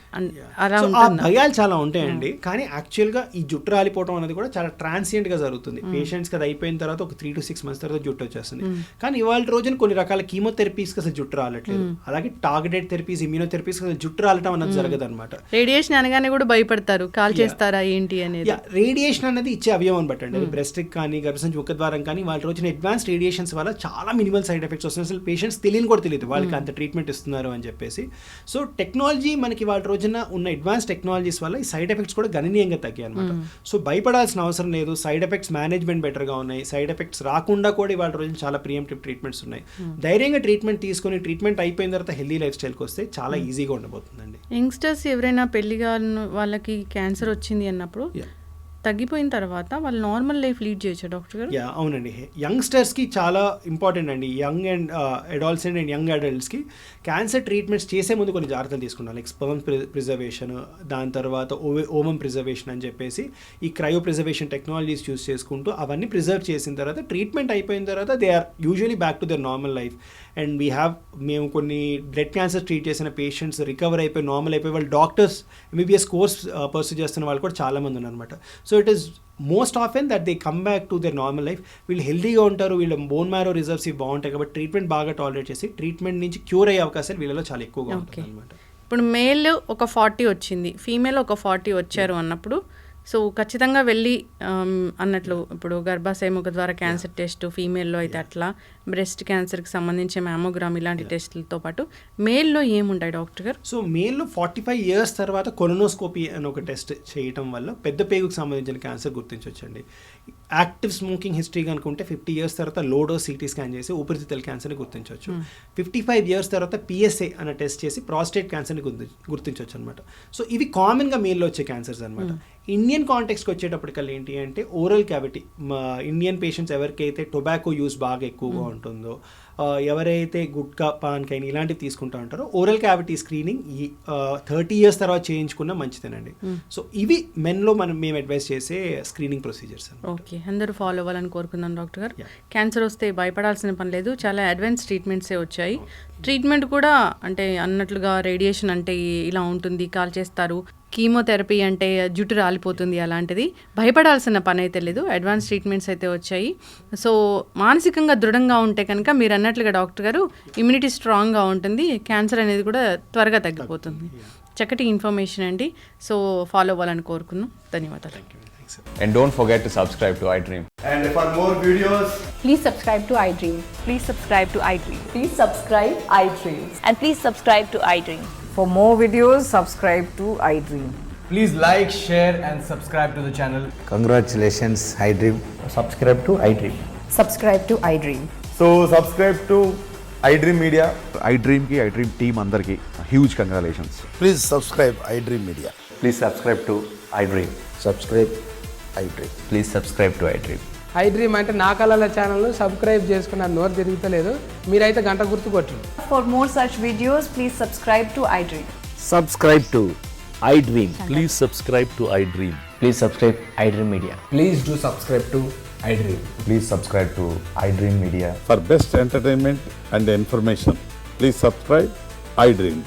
అలా సో ఆ ఉంటుందా? భయాలు చాలా ఉంటాయండి. కానీ యాక్చువల్గా ఈ జుట్టు రాలిపోవడం అనేది కూడా చాలా ట్రాన్సియంట్గా జరుగుతుంది. పేషెంట్స్కి అది అయిపోయిన తర్వాత ఒక 3 to 6 months తర్వాత జుట్టు వచ్చేస్తుంది. కానీ ఇవాళ రోజున కొన్ని రకాల కీమోథెరపీస్కి అసలు జుట్టు రాలట్లేదు. అలాగే టార్గెటెడ్ థెరపీస్, ఇమ్యూనోథెరపీస్కి అసలు జుట్టు రాలటం అనేది జరగదు అనమాట. రేడియేషన్ అనగానే కూడా భయపడతారు, కాల్ చేస్తారా ఏంటి అనేది. రేడియేషన్ అనేది ఇచ్చే అవయవం బట్టండి. అది బ్రెస్ట్కి కానీ గర్భసంచి ముఖద్వారం కానీ వాళ్ళ రోజున అడ్వాన్స్ రేడియేషన్స్ వల్ల చాలా మినిమల్ సైడ్ ఎఫెక్ట్స్ వస్తున్నాయి. అసలు పేషెంట్స్ తెలియని కూడా తెలియదు వాళ్ళకి అంత ట్రీట్మెంట్ ఇస్తున్నారు అని చెప్పేసి. సో టెక్నాలజీ మనకి వాళ్ళ రోజున ఉన్న అడ్వాన్స్ టెక్నాలజీస్ వల్ల ఈ సైడ్ ఎఫెక్ట్స్ కూడా గణనీయంగా తగ్గాయి అనమాట. సో భయపడాల్సిన అవసరం లేదు. సైడ్ ఎఫెక్ట్స్ మేనేజ్మెంట్ బెటర్గా ఉన్నాయి. సైడ్ ఎఫెక్ట్స్ రాకుండా కూడా వాళ్ళ రోజున చాలా ప్రియంటివ్ ట్రీట్మెంట్స్ ఉన్నాయి. ధైర్యంగా ట్రీట్మెంట్ తీసుకొని ట్రీట్మెంట్ అయిపోయిన తర్వాత హెల్దీ లైఫ్ స్టైల్కి వస్తే చాలా ఈజీగా ఉండబోతుందండి. యంగ్స్టర్స్ ఎవరైనా పెళ్లిగా వాళ్ళకి క్యాన్సర్ వచ్చింది అన్నప్పుడు తగ్గిపోయిన తర్వాత వాళ్ళు నార్మల్ లైఫ్ లీడ్ చేయొచ్చు డాక్టర్ గారు? అవునండి. యంగ్స్టర్స్కి చాలా ఇంపార్టెంట్ అండి. Young and adolescent and young అడల్ట్స్కి క్యాన్సర్ ట్రీట్మెంట్స్ చేసే ముందు కొన్ని జాగ్రత్తలు తీసుకున్నాం. లైక్ స్పర్మ్ ప్రిజర్వేషన్, దాని తర్వాత ఓవం ప్రిజర్వేషన్ అని చెప్పేసి ఈ క్రయో ప్రిజర్వేషన్ టెక్నాలజీస్ యూస్ చేసుకుంటూ అవన్నీ ప్రిజర్వ్ చేసిన తర్వాత ట్రీట్మెంట్ అయిపోయిన తర్వాత they are usually back to their normal life. And మేము కొన్ని బ్లడ్ క్యాన్సర్ ట్రీట్ చేసిన పేషెంట్స్ రికవర్ అయిపోయి నార్మల్ అయిపోయి వాళ్ళు డాక్టర్స్ ఎంబీబీఎస్ కోర్స్ పర్సూ చేస్తున్న వాళ్ళు కూడా చాలామంది ఉన్నారనమాట. So it is most often that they come back to their normal life. వీళ్ళు హెల్దీగా ఉంటారు, వీళ్ళ బోన్ మ్యారో రిజర్వ్స్ ఇవి బాగుంటాయి కాబట్టి ట్రీట్మెంట్ బాగా టాలరేట్ చేసి ట్రీట్మెంట్ నుంచి క్యూర్ అయ్యే అవకాశాలు వీళ్ళలో చాలా ఎక్కువగా ఉంటాయి అనమాట. ఇప్పుడు మేల్ ఒక 40 వచ్చింది, ఫీమేల్ ఒక 40 వచ్చారు అన్నప్పుడు సో ఖచ్చితంగా వెళ్ళి అన్నట్లు ఇప్పుడు గర్భాశయ ముఖ ద్వారా క్యాన్సర్ టెస్ట్ ఫీమేల్లో అయితే అట్లా, బ్రెస్ట్ క్యాన్సర్కి సంబంధించి మ్యామోగ్రామ్ ఇలాంటి టెస్టులతో పాటు మేల్లో ఏముంటాయి డాక్టర్ గారు? సో మేల్లో 45 years తర్వాత కొలనోస్కోపీ అని ఒక టెస్ట్ చేయటం వల్ల పెద్ద పేగుకు సంబంధించిన క్యాన్సర్ గుర్తించవచ్చండి. యాక్టివ్ స్మోకింగ్ హిస్టరీ కనుకుంటే 50 years తర్వాత లోడో సిటీ స్కాన్ చేసి ఊపిరితిత్తుల క్యాన్సర్ని గుర్తించవచ్చు. 55 years తర్వాత పిఎస్ఏ అనే టెస్ట్ చేసి ప్రాస్టేట్ క్యాన్సర్ని గుర్తించవచ్చు అనమాట. సో ఇవి కామన్గా మేల్లో వచ్చే క్యాన్సర్స్ అనమాట. ఇండియన్ కాంటెక్స్కి వచ్చేటప్పటికల్లా ఏంటి అంటే ఓరల్ క్యావిటీ, ఇండియన్ పేషెంట్స్ ఎవరికైతే టొబాకో యూస్ బాగా ఎక్కువగా ఉంటుందో, ఎవరైతే గుట్కా పాన్ కైన్ ఇలాంటివి తీసుకుంటూ ఉంటారో ఓరల్ క్యావిటీ స్క్రీనింగ్ 30 years తర్వాత చేయించుకున్నా మంచిదేనండి. సో ఇవి మెన్లో మేము అడ్వైస్ చేసే స్క్రీనింగ్ ప్రొసీజర్స్. ఓకే, అందరూ ఫాలో అవ్వాలని కోరుకుందాం డాక్టర్ గారు. క్యాన్సర్ వస్తే భయపడాల్సిన పని లేదు, చాలా అడ్వాన్స్ ట్రీట్మెంట్సే వచ్చాయి. ట్రీట్మెంట్ కూడా అంటే అన్నట్లుగా రేడియేషన్ అంటే ఇలా ఉంటుంది, కాల్ చేస్తారు, కీమోథెరపీ అంటే జుట్టు రాలిపోతుంది, అలాంటిది భయపడాల్సిన పని అయితే లేదు. అడ్వాన్స్ ట్రీట్మెంట్స్ అయితే వచ్చాయి. సో మానసికంగా దృఢంగా ఉంటే కనుక మీరు అన్నట్లుగా డాక్టర్ గారు ఇమ్యూనిటీ స్ట్రాంగ్గా ఉంటుంది, క్యాన్సర్ అనేది కూడా త్వరగా తగ్గిపోతుంది. చక్కటి ఇన్ఫర్మేషన్ అండి. సో ఫాలో అవ్వాలని కోరుకున్నాం. ధన్యవాదాలు. And don't forget to subscribe to iDream. And for more videos, Please subscribe to iDream. Please subscribe to iDream. Please subscribe iDream. And please subscribe to iDream. For more videos, subscribe to iDream. please like, share, and subscribe to the channel. Congratulations, iDream. Subscribe to iDream. Subscribe to iDream. So subscribe to iDream Media. iDream की iDream team अंदर की huge congratulations. Please subscribe iDream Media. Please subscribe to iDream. Subscribe iDream. Please subscribe to iDream. iDream అంటే నా కళల channel subscribe చేసుకున్న నోరు తిరుగుతలేదు, మీరైతే గంట గుర్తు కొట్టండి. For more such videos, please subscribe to iDream. Subscribe to iDream. Please subscribe to iDream. Please subscribe iDream Media. Please do subscribe to iDream. Please subscribe to iDream Media. For best entertainment and information, please subscribe iDream.